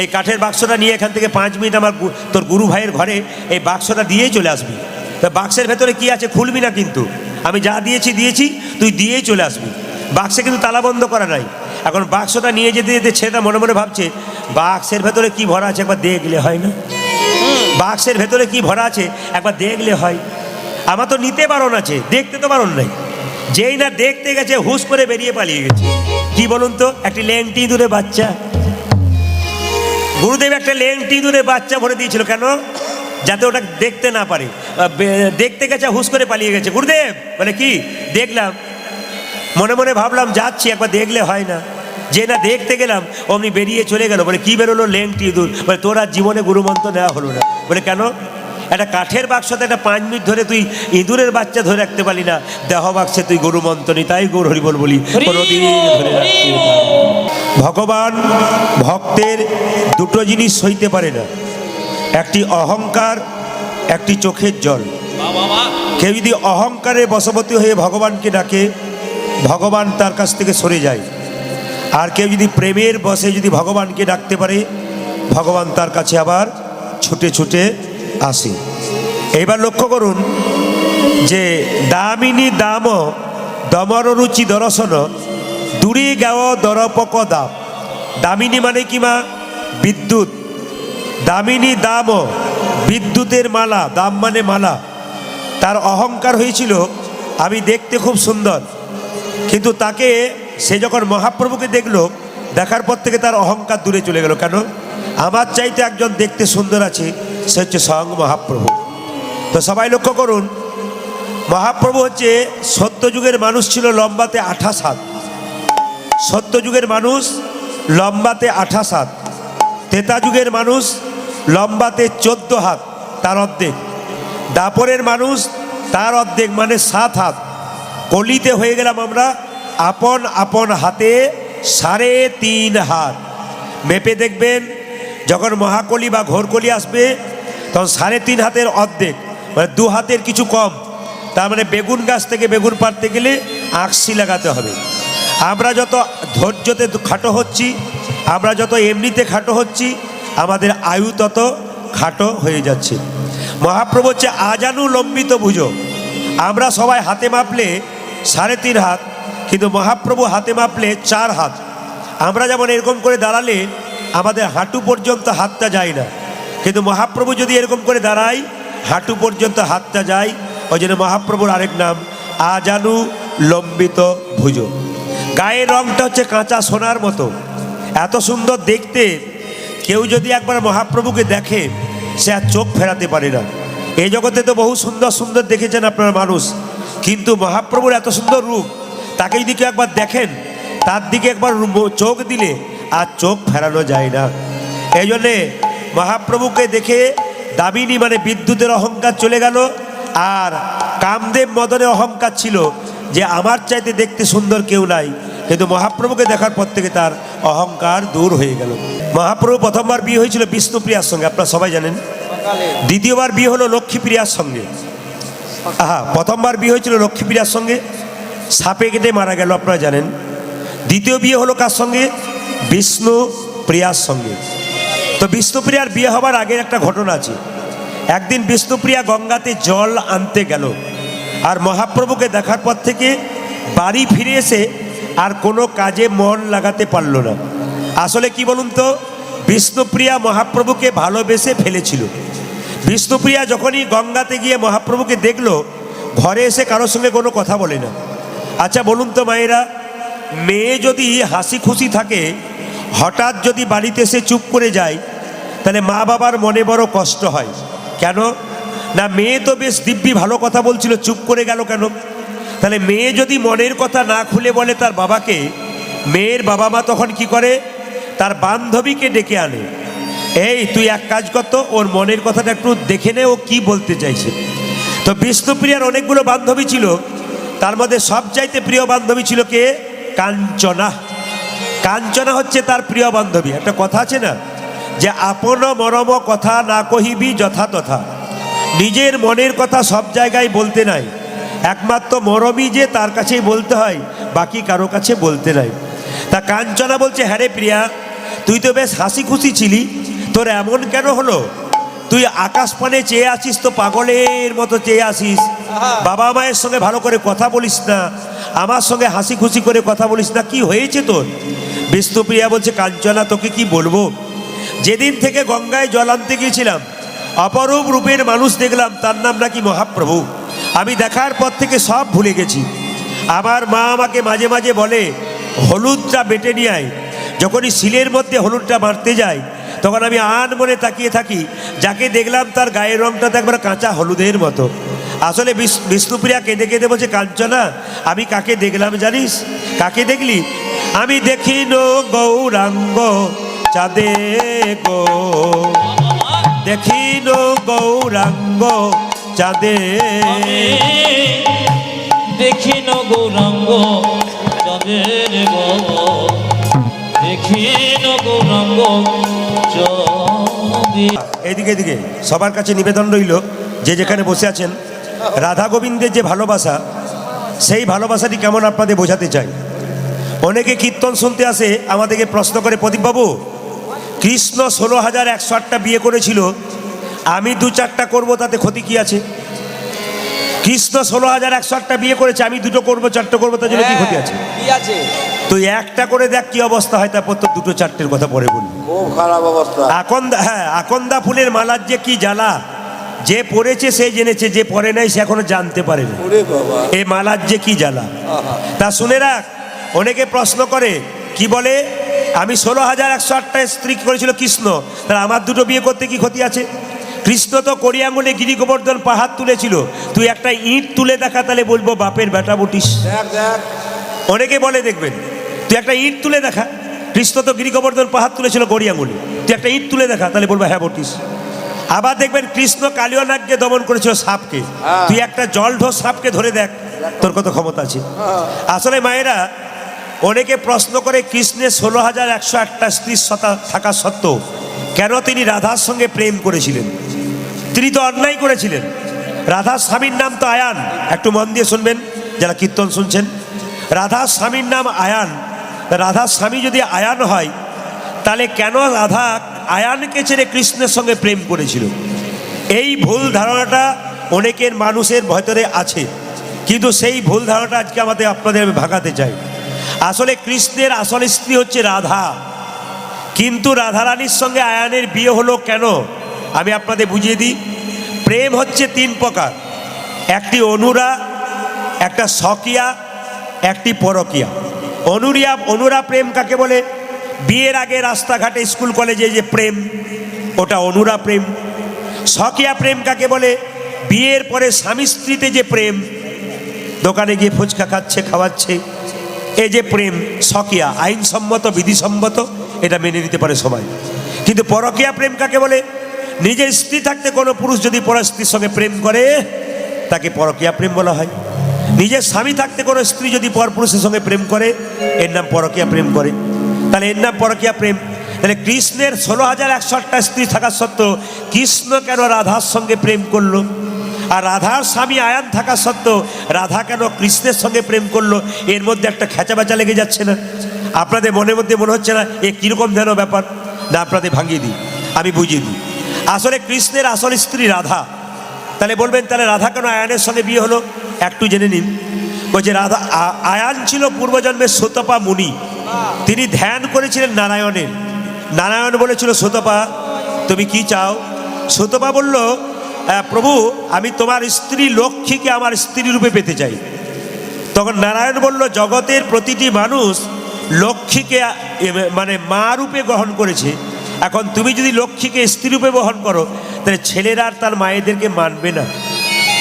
এই কাঠের বাক্সটা নিয়ে এখান থেকে 5 মিনিট আমার তোর গুরু ভাইয়ের ঘরে এই বাক্সটা দিয়েই চলে আসবি। তা বাক্সের ভেতরে কি আছে খুলবি না, কিন্তু আমি যা দিয়েছি তুই দিয়েই চলে আসবি। বাক্সে কিন্তু তালা বন্ধ করা নাই। এখন বাক্সটা নিয়ে যেতে ছেলেটা মনে মনে ভাবছে, বাক্সের ভেতরে কি ভরা আছে একবার দেখলে হয় না? বাক্সের ভেতরে কি ভরা আছে একবার দেখলে হয়। আমার তো নিতে বারণ আছে, দেখতে তো বারণ নাই। যেই না দেখতে গেছে হুশ করে বেরিয়ে পালিয়ে গেছে। কি বলুন তো, একটি ল্যাংটি ইঁদুরের বাচ্চা। গুরুদেব একটা ল্যাংটি ইঁদুরের বাচ্চা ভরে দিয়েছিল, কেন? যাতে ওটা দেখতে না পারে। দেখতে গেছে হুশ করে পালিয়ে গেছে। গুরুদেব বলে কি দেখলাম? মনে মনে ভাবলাম যাচ্ছি, একবার দেখলে হয় না? যে না দেখতে গেলাম অমনি বেরিয়ে চলে গেল। বলে কি বেরোলো? ল্যাংটি ইঁদুর। বলে তোর আর জীবনে গুরুমন্ত্র নেওয়া হলো না। বলে কেন? একটা কাঠের বাক্সতে একটা 5 মিনিট ধরে তুই ইঁদুরের বাচ্চা ধরে রাখতে পারলি না, দেহ বাক্সে তুই গুরুমন্ত্র নি। তাই গৌর হরিবল বলি, কোনোদিন ধরে রাখতে পারবি না। ভগবান ভক্তের দুটো জিনিস সইতে পারে না, একটি অহংকার, একটি চোখের জল। কেউ যদি অহংকারে বশবর্তী হয়ে ভগবানকে ডাকে, ভগবান তার কাছ থেকে সরে যায়। আর কেউ যদি প্রেমের বশে যদি ভগবানকে ডাকতে পারে, ভগবান তার কাছে আবার ছুটে ছুটে আসে। এবার লক্ষ্য করুন যে দামিনী দাম দমর রুচি দর্শন দূরে গাও দরপক দাম। দামিনী মানে কি মা? বিদ্যুৎ। দামিনী দাম বিদ্যুতের মালা, দাম মানে মালা। তার অহংকার হয়েছিল আমি দেখতে খুব সুন্দর, কিন্তু তাকে সে যখন মহাপ্রভুকে দেখলো, দেখার পর থেকে তার অহংকার দূরে চলে গেল। কেন? আমার চাইতে একজন দেখতে সুন্দর আছে, সে হচ্ছে স্বয়ং মহাপ্রভু। তো সবাই লক্ষ্য করুন, মহাপ্রভু হচ্ছে সত্যযুগের মানুষ ছিল লম্বাতে 28 হাত, সত্যযুগের মানুষ লম্বাতে 28 হাত, ত্রেতা যুগের মানুষ লম্বাতে 14 হাত, তার অর্ধেক। দাপরের মানুষ তার অর্ধেক মানে 7 হাত। কলিতে হয়ে গেলাম আমরা আপন আপন হাতে 3.5 হাত। মেপে দেখবেন যখন মহাকলি বা ঘোরকলি আসবে তখন 3.5 হাতের অর্ধেক মানে 2 হাতের কিছু কম। তার মানে বেগুন গাছ থেকে বেগুন পাড়তে গেলে আঁকশি লাগাতে হবে। আমরা যত ধৈর্যতে খাটো হচ্ছি, আমরা যত এমনিতে খাটো হচ্ছি, আমাদের আয়ু তত খাটো হয়ে যাচ্ছে। মহাপ্রভু হচ্ছে আজানু লম্বিত ভুজো। আমরা সবাই হাতে মাপলে 3.5 হাত, কিন্তু মহাপ্রভু হাতে মাপলে 4 হাত। আমরা যেমন এরকম করে দাঁড়ালে আমাদের হাঁটু পর্যন্ত হাতটা যায় না, কিন্তু মহাপ্রভু যদি এরকম করে দাঁড়ায় হাঁটু পর্যন্ত হাতটা যায়। ওই জন্য মহাপ্রভুর আরেক নাম আজানু লম্বিত ভুজো। গায়ের রংটা হচ্ছে কাঁচা সোনার মতো, এত সুন্দর দেখতে। কেউ যদি একবার মহাপ্রভুকে দেখে সে আর চোখ ফেরাতে পারে না। এই জগতে তো বহু সুন্দর সুন্দর দেখেছেন আপনারা মানুষ, কিন্তু মহাপ্রভুর এত সুন্দর রূপ, তাকে যদি কেউ একবার দেখেন তার দিকে একবার চোখ দিলে আর চোখ ফেরানো যায় না। এই জন্যে মহাপ্রভুকে দেখে দামিনী মানে বিদ্যুতের অহংকার চলে গেল, আর কামদেব মদনের অহংকার ছিল যে আমার চাইতে দেখতে সুন্দর কেউ নাই, কিন্তু মহাপ্রভুকে দেখার পর থেকে তার অহংকার দূর হয়ে গেল। মহাপ্রভু প্রথমবার বিয়ে হয়েছিল বিষ্ণুপ্রিয়ার সঙ্গে, আপনারা সবাই জানেন। দ্বিতীয়বার বিয়ে হলো লক্ষ্মীপ্রিয়ার সঙ্গে। প্রথমবার বিয়ে হয়েছিল লক্ষ্মীপ্রিয়ার সঙ্গে, সাপে কেটে মারা গেল, আপনারা জানেন। দ্বিতীয় বিয়ে হলো কার সঙ্গে? বিষ্ণুপ্রিয়ার সঙ্গে। তো বিষ্ণুপ্রিয়ার বিয়ে হবার আগের একটা ঘটনা আছে। একদিন বিষ্ণুপ্রিয়া গঙ্গাতে জল আনতে গেল, আর মহাপ্রভুকে দেখার পর থেকে বাড়ি ফিরে এসে আর কোনো কাজে মন লাগাতে পারল না। আসলে কি বলুন তো, বিষ্ণুপ্রিয়া মহাপ্রভুকে ভালোবেসে ফেলেছিল। বিষ্ণুপ্রিয়া যখনই গঙ্গাতে গিয়ে মহাপ্রভুকে দেখলো, ঘরে এসে কারোর সঙ্গে কোনো কথা বলে না। আচ্ছা বলুন তো মায়েরা, মেয়ে যদি হাসি খুশি থাকে, হঠাৎ যদি বাড়িতে এসে চুপ করে যায়, তাহলে মা বাবার মনে বড় কষ্ট হয়। কেন না, মেয়ে তো বেশ দিব্যি ভালো কথা বলছিল, চুপ করে গেল কেন? তাহলে মেয়ে যদি মনের কথা না খুলে বলে তার বাবাকে, মেয়ের বাবা মা তখন কি করে? তার বান্ধবীকে ডেকে আনে, এই তুই এক কাজ কর তো, ওর মনের কথাটা একটু দেখে নে, ও কি বলতে চাইছে। তো বিষ্ণুপ্রিয়ার অনেকগুলো বান্ধবী ছিল, তার মধ্যে সবচাইতে প্রিয় বান্ধবী ছিল কে? কাঞ্চনা। কাঞ্চনা হচ্ছে তার প্রিয় বান্ধবী। একটা কথা আছে না, যে আপন মরম কথা না কহিবি যথা তথা। নিজের মনের কথা সব জায়গায় বলতে নাই, একমাত্র মরমই যে তার কাছেই বলতে হয়, বাকি কারো কাছে বলতে নাই। তা কাঞ্চনা বলছে, হ্যাঁ রে প্রিয়া, তুই তো বেশ হাসি খুশি ছিলি, তোর এমন কেন হলো? তুই আকাশ পানে চেয়ে আছিস তো পাগলের মতো চেয়ে আসিস, বাবা মায়ের সঙ্গে ভালো করে কথা বলিস না, আমার সঙ্গে হাসি খুশি করে কথা বলিস না, কি হয়েছে তোর? বিষ্ণুপ্রিয়া বলছে, কাঞ্চনা তোকে কি বলবো, যেদিন থেকে গঙ্গায় জল আনতে গিয়েছিলাম অপরূপ রূপের মানুষ দেখলাম, তার নাম নাকি মহাপ্রভু। আমি দেখার পর থেকে সব ভুলে গেছি। আমার মা আমাকে মাঝে মাঝে বলে, হলুদটা বেটে নিয়ে আয়। যখনই শিলের মধ্যে হলুদটা মারতে যায়, তখন আমি আনমনে তাকিয়ে থাকি, যাকে দেখলাম তার গায়ের রংটা তো একবার কাঁচা হলুদের মতো। আসলে বিষ্ণুপ্রিয়া কেঁদে কেঁদে বলছে, কাঞ্চনা আমি কাকে দেখলাম জানিস? কাকে দেখলি? আমি দেখিন গৌরাঙ্গ চাঁদে গো, দেখিন গৌরাঙ্গ চাঁদে, দেখিন গৌরাঙ্গ চাঁদের গো, দেখিন গৌরাঙ্গ চাঁদে। এদিকে এদিকে সবার কাছে নিবেদন রইল, যে যেখানে বসে আছেন, রাধা গোবিন্দের যে ভালোবাসা, সেই ভালোবাসাটি কেমন আপনাদের বোঝাতে চাই। অনেকে কীর্তন শুনতে আসে, আমাদেরকে প্রশ্ন করে, প্রদীপবাবু কৃষ্ণ 16,108টা বিয়ে করেছিল, আমি 2-4টা করবো, তাতে ক্ষতি কি আছে? কৃষ্ণ 16,108টা বিয়ে করেছে, আমি 2টো করবো 4টো করবো, তার জন্য কি ক্ষতি আছে? কি আছে? তুই একটা করে দেখ কি অবস্থা হয়, তারপর তো 2-4টের কথা পরে বলবি। খুব খারাপ অবস্থা। আকন্দা ফুলের মালার যে কি জ্বালা, যে পড়েছে সে জেনেছে, যে পড়ে নাই সে এখনো জানতে পারেনি ওরে বাবা, এই মালার যে কি জ্বালা। তা শুনে রাখ, অনেকে প্রশ্ন করে, কি বলে, আমি 16,108টা স্ত্রী করেছিল কৃষ্ণ, তাহলে আমার 2টো বিয়ে করতে কি ক্ষতি আছে? কৃষ্ণ তো কড়ি আঙুলে গিরি গোবর্ধন পাহাড় তুলেছিল, তুই একটা ইঁট তুলে দেখা, তাহলে বলবো বাপের বেটা বটিস। দেখ দেখ অনেকে বলে দেখবেন, তুই একটা ইঁট তুলে দেখা, কৃষ্ণ তো গিরি গোবর্ধন পাহাড় তুলেছিল কড়ি আঙুলে, তুই একটা ইঁট তুলে দেখা, তাহলে বলবো হ্যাঁ বটিস। আবার দেখবেন কৃষ্ণ কালীয় নাগকে দমন করেছিল সাপকে, তুই একটা জলঢোস সাপকে ধরে দেখ, তোর কত ক্ষমতা আছে। আসলে মায়েরা, অনেকে প্রশ্ন করে কৃষ্ণের 16,101টা স্ত্রী থাকা সত্ত্বেও কেন তিনি রাধার সঙ্গে প্রেম করেছিলেন। তিনি তো অন্যায় করেছিলেন। রাধার স্বামীর নাম তো আয়ান, একটু মন দিয়ে শুনবেন যারা কীর্তন শুনছেন। রাধার স্বামীর নাম আয়ান। রাধার স্বামী যদি আয়ান হয়, তাহলে কেন রাধা আয়ানকে ছেড়ে কৃষ্ণের সঙ্গে প্রেম করেছিল? এই ভুল ধারণাটা অনেকের মানুষের ভেতরে আছে, কিন্তু সেই ভুল ধারণাটা আজকে আপনাদের আমি ভাগাতে চাই। আসলে কৃষ্ণের আসল স্ত্রী হচ্ছে রাধা, কিন্তু রাধারানীর সঙ্গে আয়ানের বিয়ে হলো কেন আমি আপনাদের বুঝিয়ে দিই। প্রেম হচ্ছে 3 প্রকার, একটি অনুরা, একটা স্বকীয়া, একটি পরকীয়া। অনুরা প্রেম কাকে বলে? বিয়ের আগে রাস্তাঘাটে স্কুল কলেজে যে প্রেম, ওটা অনুরা প্রেম। স্বকীয়া প্রেম কাকে বলে? বিয়ের পরে স্বামী স্ত্রীতে যে প্রেম, দোকানে গিয়ে ফুচকা খাচ্ছে, খাওয়াচ্ছে, এই যে প্রেম স্বকীয়া, আইনসম্মত বিধিসম্মত, এটা মেনে নিতে পারে সবাই। কিন্তু পরকীয়া প্রেম কাকে বলে? নিজের স্ত্রী থাকতে কোনো পুরুষ যদি পর স্ত্রীর সঙ্গে প্রেম করে, তাকে পরকীয়া প্রেম বলা হয়। নিজের স্বামী থাকতে কোনো স্ত্রী যদি পর পুরুষের সঙ্গে প্রেম করে, এর নাম পরকীয়া প্রেম করে, তাহলে এর নাম পরকীয়া প্রেম। তাহলে কৃষ্ণের 16,101টা স্ত্রী থাকা সত্ত্বেও কৃষ্ণ কেন রাধার সঙ্গে প্রেম করলো? আর রাধার স্বামী আয়ান থাকা সত্ত্বেও রাধা কেন কৃষ্ণের সঙ্গে প্রেম করলো? এর মধ্যে একটা খেঁচাবেচা লেগে যাচ্ছে না? আপনাদের মনের মধ্যে মনে হচ্ছে না এ কীরকম যেন ব্যাপার? না, আপনাদের ভাঙিয়ে দিই, আমি বুঝিয়ে দিই। আসলে কৃষ্ণের আসল স্ত্রী রাধা। তাহলে বলবেন, তাহলে রাধা কেন আয়ানের সঙ্গে বিয়ে হলো? একটু জেনে নিন। বলছে রাধা, আয়ান ছিল পূর্বজন্মের সুতপা মুনি, তিনি ধ্যান করেছিলেন নারায়ণের। নারায়ণ বলেছিল, সুতপা তুমি কি চাও? সুতপা বলল, প্রভু আমি তোমার স্ত্রী লক্ষ্মীকে আমার স্ত্রী রূপে পেতে চাই। তখন নারায়ণ বলল, জগতের প্রতিটি মানুষ লক্ষ্মীকে মানে মা রূপে গ্রহণ করেছে, এখন তুমি যদি লক্ষ্মীকে স্ত্রী রূপে গ্রহণ করো, তাহলে ছেলেরা আর তার মায়েদেরকে মানবে না।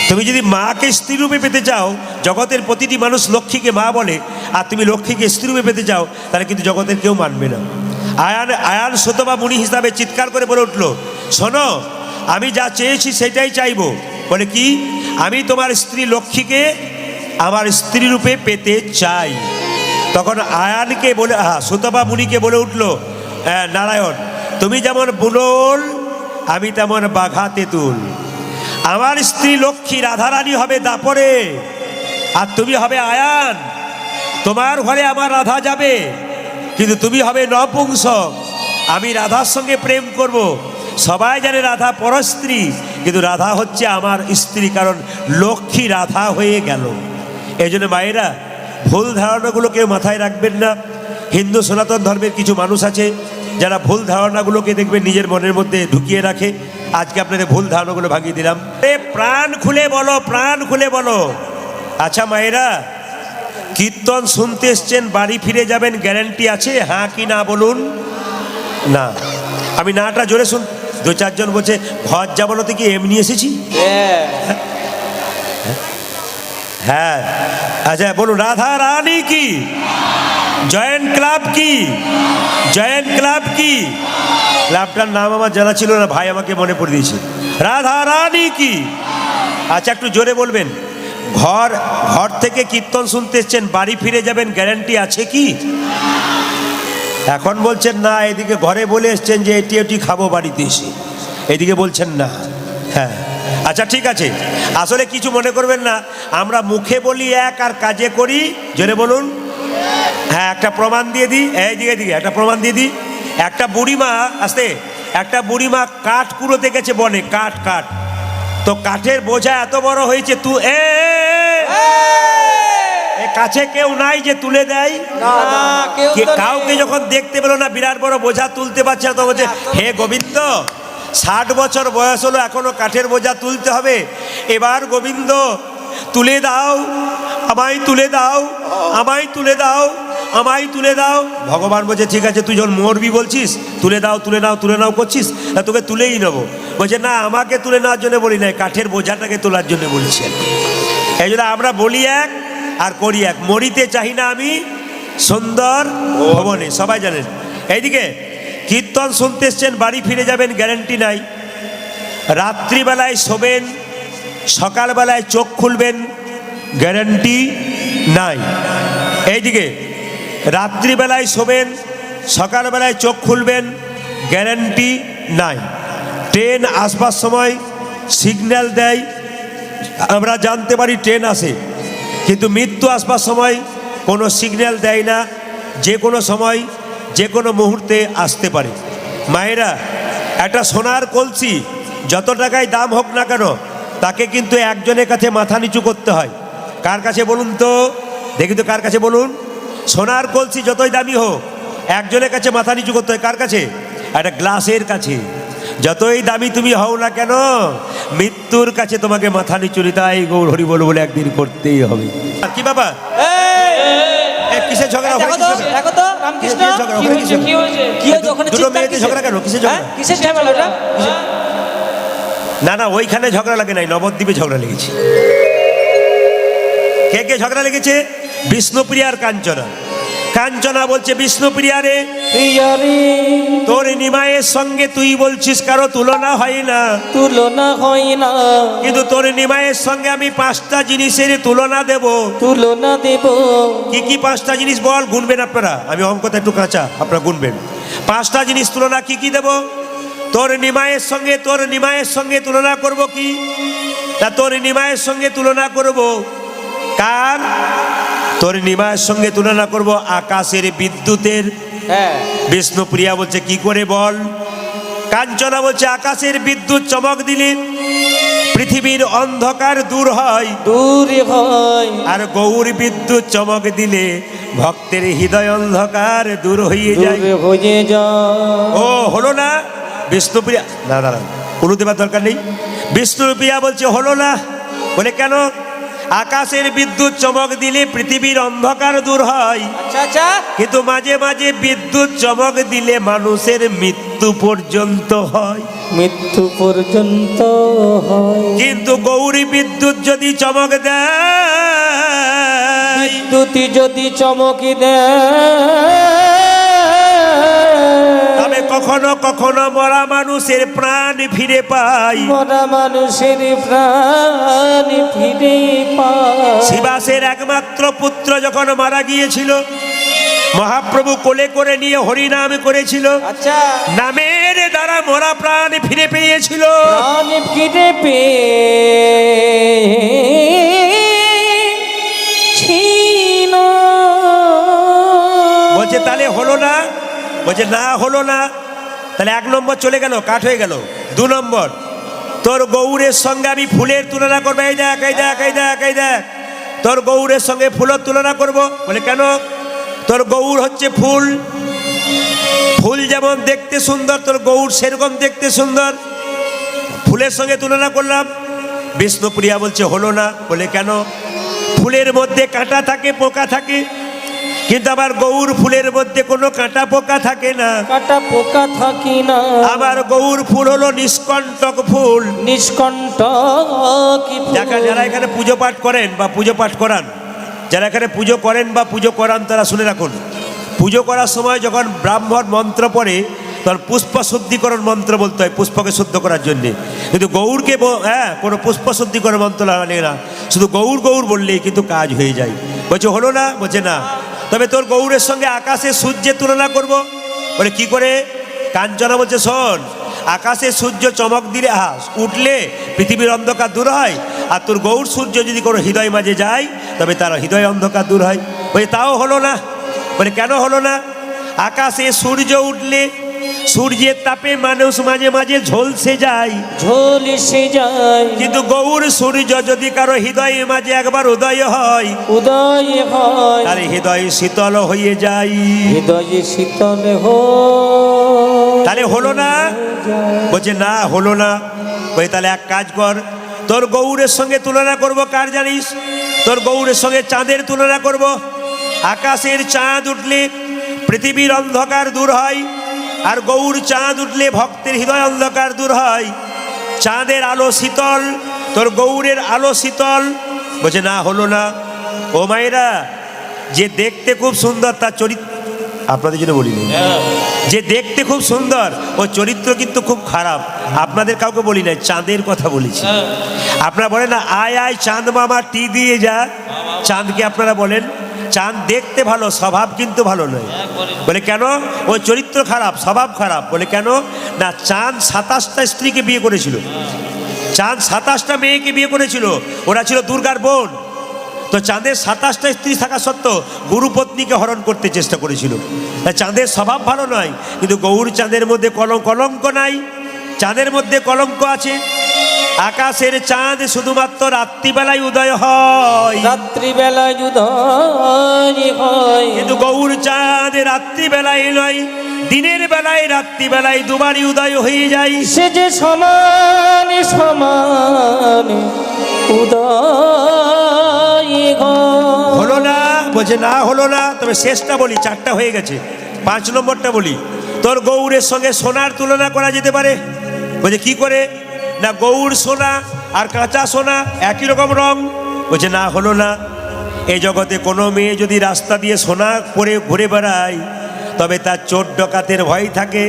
তুমি যদি মাকে স্ত্রী রূপে পেতে চাও, জগতের প্রতিটি মানুষ লক্ষ্মীকে মা বলে, আর তুমি লক্ষ্মীকে স্ত্রী রূপে পেতে চাও, তাহলে কিন্তু জগতের কেউ মানবে না। আয়ান সুতপা মুনি হিসাবে চিৎকার করে বলে উঠলো, শোনো, আমি যা চেয়েছি সেটাই চাইবো। বলে কি? আমি তোমার স্ত্রী লক্ষ্মীকে আমার স্ত্রী রূপে পেতে চাই। তখন আয়ানকে বলে, সুতপা মুনিকে বলে উঠলো নারায়ণ, তুমি যেমন বুলল, আমি তেমন বাঘা তেঁতুল। আমার স্ত্রী লক্ষ্মী রাধারানী হবে দাপরে, আর তুমি হবে আয়ান। তোমার ঘরে আমার রাধা যাবে, কিন্তু তুমি হবে নপুংসক। আমি রাধার সঙ্গে প্রেম করব। সবাই জানে রাধা পরস্ত্রী, কিন্তু রাধা হচ্ছে আমার স্ত্রী, কারণ লক্ষ্মী রাধা হয়ে গেল। এই জন্য মায়েরা, ভুল ধারণাগুলো কেউ মাথায় রাখবেন না। হিন্দু সনাতন ধর্মের কিছু মানুষ আছে যারা ভুল ধারণাগুলোকে দেখবেন নিজের মনের মধ্যে ঢুকিয়ে রাখে। আজকে আপনাদের ভুল ধারণাগুলো ভাঙিয়ে দিলাম। প্রাণ খুলে বলো, প্রাণ খুলে বলো। আচ্ছা মায়েরা, কীর্তন শুনতে এসছেন, বাড়ি ফিরে যাবেন, গ্যারান্টি আছে? হ্যাঁ কি না বলুন? না। আমি নাটা জোরে শুন। 2-4 জন বলছে ঘর যাবো না, কি এমনি এসেছি? হ্যাঁ, আচ্ছা বলুন, রাধা রানী কি? জয়েন্ট ক্লাব কি? জয়েন্ট ক্লাব কি? ক্লাবটার নাম আমার জানা ছিল না, ভাই আমাকে মনে পড়ে দিয়েছে। রাধা রানী কি? আচ্ছা একটু জোরে বলবেন। ঘর থেকে কীর্তন শুনতে এসছেন, বাড়ি ফিরে যাবেন, গ্যারান্টি আছে কি? এখন বলছেন না, এদিকে ঘরে বলে এসছেন যে এটি খাবো বাড়িতে এসে, এদিকে বলছেন না। হ্যাঁ, আচ্ছা ঠিক আছে। আসলে কিছু মনে করবেন না, আমরা মুখে বলি এক আর কাজে করি, জোরে বলুন। হ্যাঁ, একটা প্রমাণ দিয়ে দিই, এইদিকে একটা প্রমাণ দিয়ে দিই। একটা বুড়িমা, আসতে, একটা বুড়িমা কাঠ কুড়োতে গেছে বনে, কাঠ। তো কাঠের বোঝা এত বড় হয়েছে, কাছে কেউ নাই যে তুলে দেয়। কাউকে যখন দেখতে পেলো না, বিরাট বড় বোঝা তুলতে পারছে না, তো বলছে, হে গোবিন্দ, 60 বছর বয়স হলো, এখনো কাঠের বোঝা তুলতে হবে, এবার গোবিন্দ তুলে দাও, আমায় তুলে দাও, আমায় তুলে দাও, আমায় তুলে দাও। ভগবান বলছে, ঠিক আছে, তুই যখন মরবি বলছিস, তুলে দাও তুলে নাও তুলে নাও করছিস, তা তোকে তুলেই নেবো। বলছে না, আমাকে তুলে নেওয়ার জন্য বলি নাই, কাঠের বোঝাটাকে তোলার জন্য বলছেন। এই জন্য আমরা বলি এক আর করি এক। মরিতে চাহি না আমি সুন্দর ভবনে, সবাই জানেন। এইদিকে কীর্তন শুনতে এসছেন, বাড়ি ফিরে যাবেন গ্যারান্টি নাই। রাত্রিবেলায় শোবেন, সকালবেলায় চোখ খুলবেন, গ্যারান্টি নাই। এইদিকে রাত্রিবেলায় শোবেন, সকালবেলায় চোখ খুলবেন, গ্যারান্টি নাই। ট্রেন আসবার সময় সিগন্যাল দেয়, আমরা জানতে পারি ট্রেন আসে, কিন্তু মৃত্যু আসবার সময় কোনো সিগন্যাল দেয় না, যে কোনো সময় যে কোনো মুহূর্তে আসতে পারে। মায়েরা, একটা সোনার কলসি যত টাকায় দাম হোক না কেন, তাকে কিন্তু একজনের কাছে মাথা নিচু করতে হয়। কার কাছে বলুন তো, দেখি তো কার কাছে বলুন। সোনার কলসি যতই দামি হোক, একজনের কাছে মাথা নিচু করতে হয়। কার কাছে? একটা গ্লাসের কাছে। যতই দামি তুমি হও না কেন, মৃত্যুর কাছে তোমাকে মাথা নিচু নিতে হয়। গৌর হরি বল বলে একদিন করতেই হবে। কি বাবা, কিসের ঝগড়া? দেখো তো, দেখো তো, রামকৃষ্ণ কিসের ঝগড়া? কি হয়েছে? কি হয়েছে? কি হয়েছে? ওখানে দুটো চিৎকার মেয়েতে কিসের? ঝগড়া কেন? কিসের ঝগড়া? হ্যাঁ? কিসের ঝামেলাটা? না না, ওইখানে ঝগড়া লাগে নাই, নবদ্বীপে ঝগড়া লেগেছে। কে কে ঝগড়া লেগেছে? বিষ্ণুপ্রিয়া আর কাঞ্চনা। কাঞ্চনা বলছে, বিষ্ণুপ্রিয়া রে, প্রিয়ারে তোর নিমায়ের সঙ্গে তুই বলছিস কারো তুলনা হয় না, তুলনা হয় না, কিন্তু তোর নিমায়ের সঙ্গে আমি 5টা জিনিসের তুলনা দেব। তুলনা দেব। কি কি 5টা জিনিস বল, গুনবেন আপনারা। আমি অঙ্কটা একটু কাঁচা, আপনারা গুনবেন। 5টা জিনিস তুলনা কি কি দেব? তোর নিমায়ের সঙ্গে তুলনা করব কি? তা তোর নিমায়ের সঙ্গে তুলনা করব কার? তোর নিমায়ের সঙ্গে তুলনা করব আকাশের বিদ্যুতের। হ্যাঁ, বিষ্ণুপ্রিয়া বলছে কি করে বল? কাঞ্চনা বলছে, আকাশের বিদ্যুৎ চমক দিলে পৃথিবীর অন্ধকার দূর হয়, দূর হয়। আর গৌর বিদ্যুৎ চমক দিলে ভক্তের হৃদয় অন্ধকার দূর হয়ে যায়। দূর হয়ে যায়। ও হলো না? বিষ্ণুপ্রিয়া, না না, কোনো দেবার দরকার নেই। বিষ্ণুপ্রিয়া বলছে হলো না। বলে কেন? আকাশের বিদ্যুৎ চমক দিলে পৃথিবীর অন্ধকার দূর হয়, আচ্ছা আচ্ছা, কিন্তু মাঝে মাঝে বিদ্যুৎ চমক দিলে মানুষের মৃত্যু পর্যন্ত হয়। মৃত্যু পর্যন্ত হয়। কিন্তু গৌরী বিদ্যুৎ যদি চমক দেয়, বিদ্যুতি যদি চমকি দেয়, তবে কখনো কখনো মরা মানুষের প্রাণ ফিরে পায়। মরা মানুষের প্রাণ ফিরে পায়। শিবাসের একমাত্র পুত্র যখন মারা গিয়েছিল, মহাপ্রভু কোলে করে নিয়ে হরিনাম করেছিল, আচ্ছা, নামের দ্বারা মরা প্রাণ ফিরে পেয়েছিল। প্রাণ ফিরে পেয়েছিল। বলছে তাহলে হলো না? বলছে না, হলো না। তাহলে 1 নম্বর চলে গেল, কাঠ হয়ে গেল। 2 নম্বর, তোর গৌরের সঙ্গে আমি ফুলের তুলনা করবো। এই দেখ, এই দেখ, এই দেখ, এই দেখ, তোর গৌরের সঙ্গে ফুলের তুলনা করব। বলে কেন? তোর গৌর হচ্ছে ফুল, ফুল যেমন দেখতে সুন্দর, তোর গৌর সেরকম দেখতে সুন্দর, ফুলের সঙ্গে তুলনা করলাম। বিষ্ণুপ্রিয়া বলছে হলো না। বলে কেন? ফুলের মধ্যে কাঁটা থাকে, পোকা থাকে, কিন্তু আবার গৌর ফুলের মধ্যে কোনো কাঁটা পোকা থাকে না। কাটা পোকা থাকি না। আবার গৌর ফুল হলো নিষ্কণ্টক ফুল। নিষ্কণ্টক ফুল। যারা এখানে পুজো পাঠ করেন বা পুজো পাঠ করান, যারা এখানে পুজো করেন বা পুজো করান, তারা শুনে রাখুন, পুজো করার সময় যখন ব্রাহ্মণ মন্ত্র পড়ে, তখন পুষ্প শুদ্ধিকরণ মন্ত্র বলতে হয় পুষ্পকে শুদ্ধ করার জন্যে। কিন্তু গৌরকে কোনো পুষ্প শুদ্ধিকরণ মন্ত্র লাগে না, শুধু গৌর গৌর বললেই কিন্তু কাজ হয়ে যায়। বলছে হলো না? বলছে না। তবে তোর গৌরের সঙ্গে আকাশে সূর্যের তুলনা করব। বলে কি করে? কাঞ্চনা বলছে শোন, আকাশে সূর্য চমক দিলে উঠলে পৃথিবীর অন্ধকার দূর হয়, আর তোর গৌর সূর্য যদি কোনো হৃদয় মাঝে যায়, তবে তার হৃদয় অন্ধকার দূর হয়। বলে তাও হলো না। বলে কেন হলো না? আকাশে সূর্য উঠলে সূর্যের তাপে মানুষ মাঝে মাঝে ঝলসে যায়, ঝলসে যায়। কিন্তু গৌর সূর্য যদি কারো হৃদয়ের মাঝে একবার উদয় হয়, উদয় হয়, তার হৃদয় শীতল হয়ে যায়। হৃদয়ে শীতল হয়। তাহলে হলো না? বলছে না, হলো না। বলে তাহলে এক কাজ কর, তোর গৌরের সঙ্গে তুলনা করব কার জানিস? তোর গৌরের সঙ্গে চাঁদের তুলনা করব। আকাশের চাঁদ উঠলে পৃথিবীর অন্ধকার দূর হয়, আর গৌর চাঁদ উঠলে ভক্তের হৃদয় অন্ধকার দূর হয়। চাঁদের আলো শীতল, তোর গৌরের আলো শীতল। বলছে না, হলো না। ও মায়েরা, যে দেখতে খুব সুন্দর তার চরিত্র, আপনাদের জন্য বলিনি, যে দেখতে খুব সুন্দর ও চরিত্র কিন্তু খুব খারাপ। আপনাদের কাউকে বলি না, চাঁদের কথা বলেছি। আপনারা বলেন না, আয় আয় চাঁদ মামা টি দিয়ে যা, চাঁদকে আপনারা বলেন। চাঁদ দেখতে ভালো, স্বভাব কিন্তু ভালো নয়। বলে কেন? ওর চরিত্র খারাপ, স্বভাব খারাপ। বলে কেন? না, চাঁদ 27টা স্ত্রীকে বিয়ে করেছিল, চাঁদ 27টা মেয়েকে বিয়ে করেছিল, ওরা ছিল দুর্গার বোন। তো চাঁদের 27টা স্ত্রী থাকা সত্ত্বেও গুরুপত্নীকে হরণ করতে চেষ্টা করেছিল। তাই চাঁদের স্বভাব ভালো নয়, কিন্তু গৌর চাঁদের মধ্যে কলঙ্ক নাই, চাঁদের মধ্যে কলঙ্ক আছে। আকাশের চাঁদ শুধুমাত্র রাত্রিবেলায় উদয় হয়, রাত্রিবেলায় উদয় হয়, কিন্তু গৌর চাঁদ রাত্রিবেলায় নয়, দিনের বেলায় রাত্রিবেলায় দুবারই উদয় হয়ে যায়। সে যে সমান সমান উদয় হয়। হলো না? বলছে না, হলো না। তবে শেষটা বলি, 4টা হয়ে গেছে, 5 নম্বরটা বলি। তোর গৌরের সঙ্গে সোনার তুলনা করা যেতে পারে। বলছে কি করে? না, গৌর সোনা আর কাঁচা সোনা একই রকম রং। বলছে না, হলো না। এই জগতে কোনো মেয়ে যদি রাস্তা দিয়ে সোনা পরে ঘুরে বেড়ায়, তবে তার চোর ডাকাতের ভয় থাকে।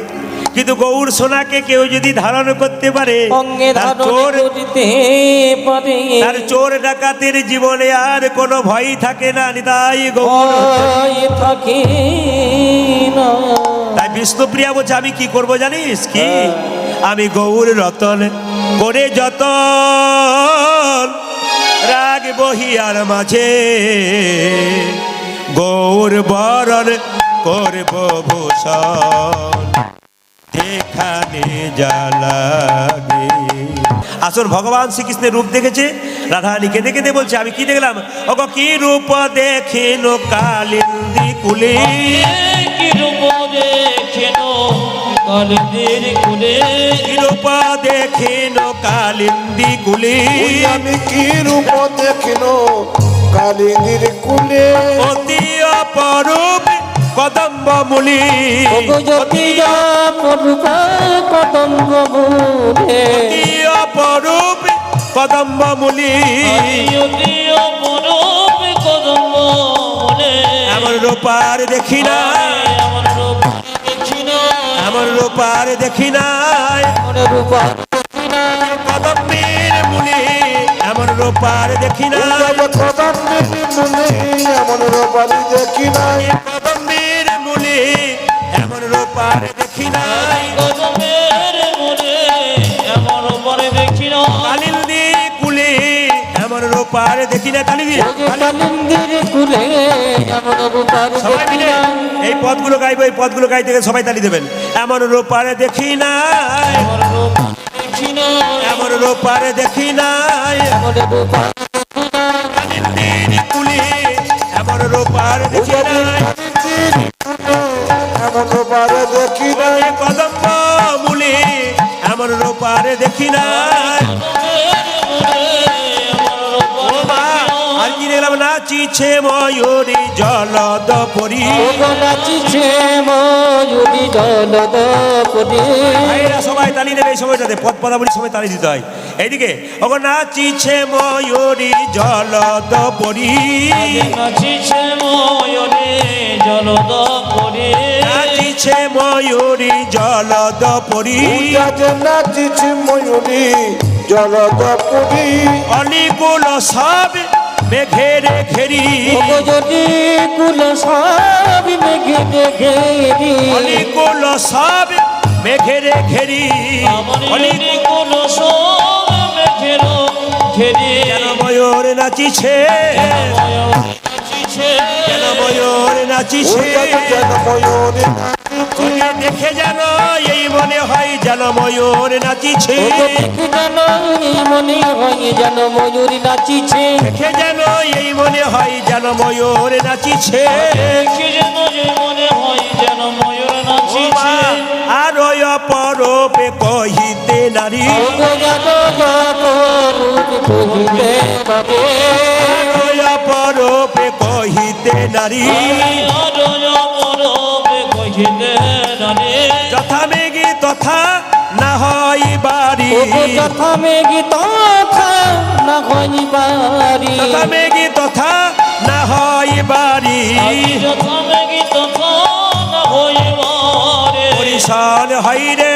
কিন্তু গৌর সোনাকে কেউ যদি ধারণ করতে পারে, অঙ্গে তার ধারণ চোর করিতে পারে, তার চোর ডাকাতের জীবনে আর কোনো ভয় থাকে না। নিতাই গৌর। ভয় থাকে না। তাই বিষ্ণুপ্রিয়া বলছে, আমি কি করব জানিস কি? আমি গৌর রতন করে যতন রাখবো হিয়ার মাঝে, গৌর বরণ করব ভূষণ, যেখানে জ্বালাগে। আসল ভগবান শ্রীকৃষ্ণের রূপ দেখেছে, রাধারানী কেঁদে কেঁদে বলছে, আমি কি দেখলাম? ওগো কি রূপ দেখিন কালিন্দী কুলে, কি রূপ দেখেন কালিন্দির কুলে, কি রূপ দেখিন কালিন্দী কুলে, ওই আমি কি রূপ দেখিন কালিন্দির কুলে, অতি অপরূপ কদম্ব মূলি, জ্যোতি অপরূপ কদম্ব মূলে, অতি অপরূপ কদম্ব মূলি, অতি অপরূপ কদম্ব মূলে, এমন রূপার দেখি না, এমন রূপ দেখি না, এমন রূপার দেখি নাই, এমন রূপ দেখি না, কদম্বের মূলি এমন রূপার দেখি না, এমন রূপারি দেখি নাই, কদম্বের মূলি এমন রূপার দেখি নাই, কদমের মূলে এমন রূপরে দেখি না, কালিন্দী কুলে এমন রূপার দেখি না। কালিন্দী কালিন্দির কুলে এমন রূপর সবাই দেখি মিলে না, এই পদগুলো গাইবো, এই পদগুলো গাইতে গেলে সবাই তালি দেবেন। এমন রূপার দেখি নাই, এমন রূপ দেখি না, এমন রূপার দেখি নাই, এমন রূপ কালিন্দীর কুলে এমন রূপার দেখি নাই, এমন রূপারে দেখি নাই, কদম্ব মূলে এমন রূপার দেখি নাই। ও মা, আর কি দেখলাম? নাচিছে ময়ূরী জলদ পরি, নাচিছে ময়ূরী জলদ পরি, ভাইরা সবাই তালি দেবে এই সময়টাতে, পদ পদাবলী সময় তালি দিতে হয়। এইদিকে ওগো নাচিছে ময়ূরী জলদ পরি, নাচিছে ময়ূরী জলদ পরি, নাচিছে ময়ূরী জলদ পরি, যে নাচিছি ময়ূরী জলদ পুরী, অলিকুল সব মেঘেরে ঘেরি, যদি কুল সব মেঘে ঘেরি, অলিকুল সব মেঘেরে ঘেরি, কুল সব মেঘের ঘেরি, যেন ময়ূর নাচিছে, যেন ময়ূর নাচিছে, যেন ময়ূরী তোকে দেখে যেন এই মনে হয় যেন ময়ূর নাচিছে, যেন মনে হয় যেন ময়ূরী নাচিছে, দেখে যেন এই মনে হয় যেন ময়ূর নাচিছে, যেন মনে হয় যেন ময়ূর নাচিছে, আর অপরূপে কহিতে নারী, অপরূপে কহিতে নারী, যথা মেঘে তথা না হয় বাড়ি ওগো যথা মেঘি তথা না হয় বাড়ি তথা মেঘি তথা না হয় বাড়ি যথা মেঘি তথা না হয় বাড়ি পরিশান হয় রে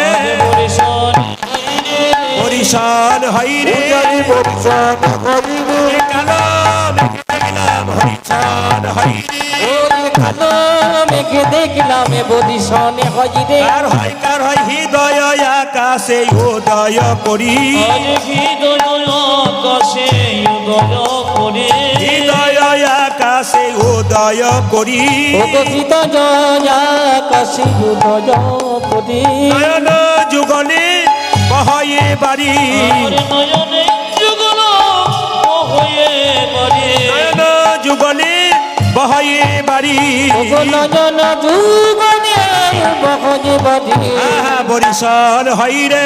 পরিশান হয় রে পূজারি পরিশান করিবে কালো মেঘে দেখলাম হরিশান হয় রে ওরে কালো মেঘে দেখলাম বদিশনে হয় রে কার হয় হৃদয় আকাশে উদয় করি আজ হৃদয় আকাশে উদয় করে হৃদয় আকাশে উদয় করি ওগো হৃদয় আকাশে উদয় করে নয়ন যুগলে বহয়ে বাড়ি নয়নে যুগল হয়ে বাড়ি নয়ন যুগলে বহয়ে বাড়ি ওগো নয়ন যুগনে বহয়ে বাড়ি বরিশান হয় রে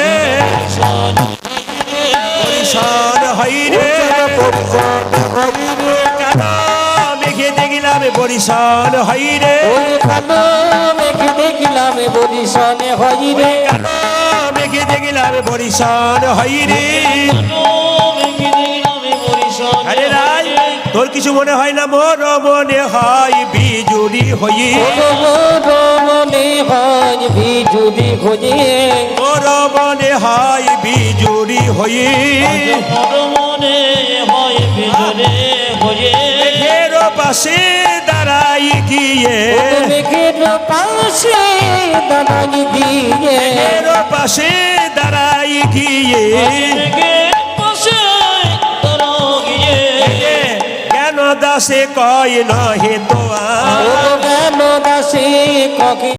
বরিশান হয় রে পরিশান করিবে কালো মেঘে দেখলাম বরিশান হয় রে ওরে কালো মেঘে দেখলাম বদিশনে হয় রে কালো মেঘে দেখলাম বরিশান হয় রে আরে রাই তোর কিছু মনে হয় না মোর মনে হয় বিজুড়ি হই মনে হয় বিজুদি খোঁজে মোর মনে হয় বিজুড়ি হই মনে হয় বিজুরে খোঁজে মেঘের পাশে দাঁড়াই গিয়ে মেঘের পাশে দাঁড়াই দিয়ে মেঘের পাশে দাঁড়াই গিয়ে মেঘের পাশে দাঁড়িয়ে কেন দাসে কয় নহে তো ও কেন দাসে ককে